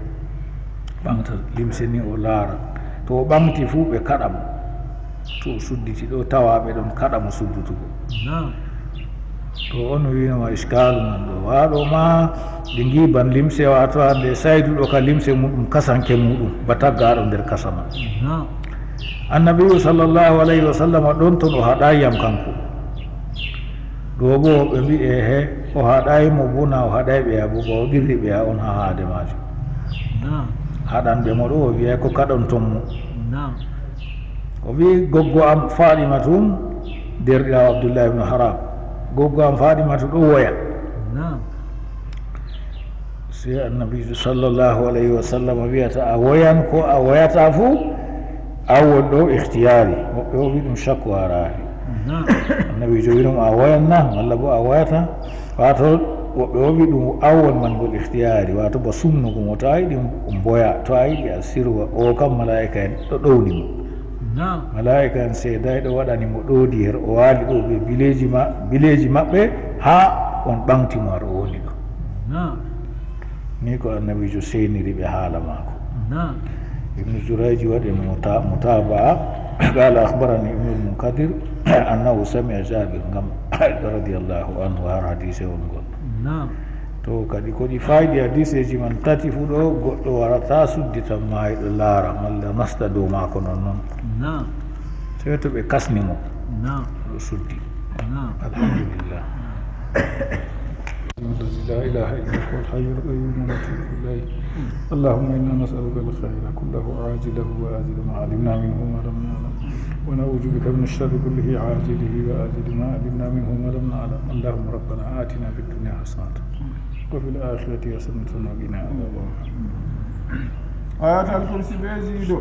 ɓamta limse ni o laara to o ɓamti fuu ɓe kaɗa mo to o sudditi ɗo tawaɓe ɗon kaɗa mo suddutugo to on winoma iskalu nan ɗo waɗo ma ɗi giban limse wato hande sayduɗo ka limse muɗum kasanke muɗum ba taggaɗo nder kasama annabiyu sallllahu alayhi wa sallam ɗon ton o haɗayiyam kanko ɗo bo ɓe mbi he o haɗayimo bona o haɗay ɓeya bo ba o ɗirri ɓeya on ha haade majum haɗanɓe mo ɗo o wiya ko kaɗon ton mo o wi goggo am faɗimatum derɗirawo abdoullahi ibnu haram goggo am faɗimatu ɗo woya si annabijo sallllahu alayhi wa sallam wiyata a woyan ko a woyata fuu awol ɗo ihtiyari woɓɓe o wi ɗum chakku harari annabijo winum a woyan na walla bo a woyata wato woɓɓe o wi ɗum awol man gol ihtiyari wato ba sumnugo mo to a yiɗi boya to a yiɗi a sirwa o kam malaika en ɗo ɗownimo malaika en seeday ɗo waɗanimo ɗoodi her o waali ɗo ɓe bileji maɓɓe ha on ɓamtimo ar o woni ɗo ni ko annabijo seyniri ɓe haala maako ibnu jurayji waɗi mutabaa qala akhbarani ibnu lmunkadir annahu samia jabir ngam radiallahu anhu har hadise on gol to kadi koɗi fayɗi hadiseji man tati fu ɗo goɗɗo warata suddita mayiɗo laara malla nasta dow maako non sey to ɓe kasnimo ɗo suddi alhamdulillah الذي لا إله إلا هو الحي القيوم ونتوب إليه اللهم إنا نسألك الخير كله عاجله وآجله ما علمنا منه وما لم نعلم ونعوذ بك من الشر كله عاجله وآجله ما علمنا منه وما لم نعلم اللهم ربنا آتنا في الدنيا حسنة وفي الآخرة حسنة وقنا عذاب النار آيات الكرسي بيزيدو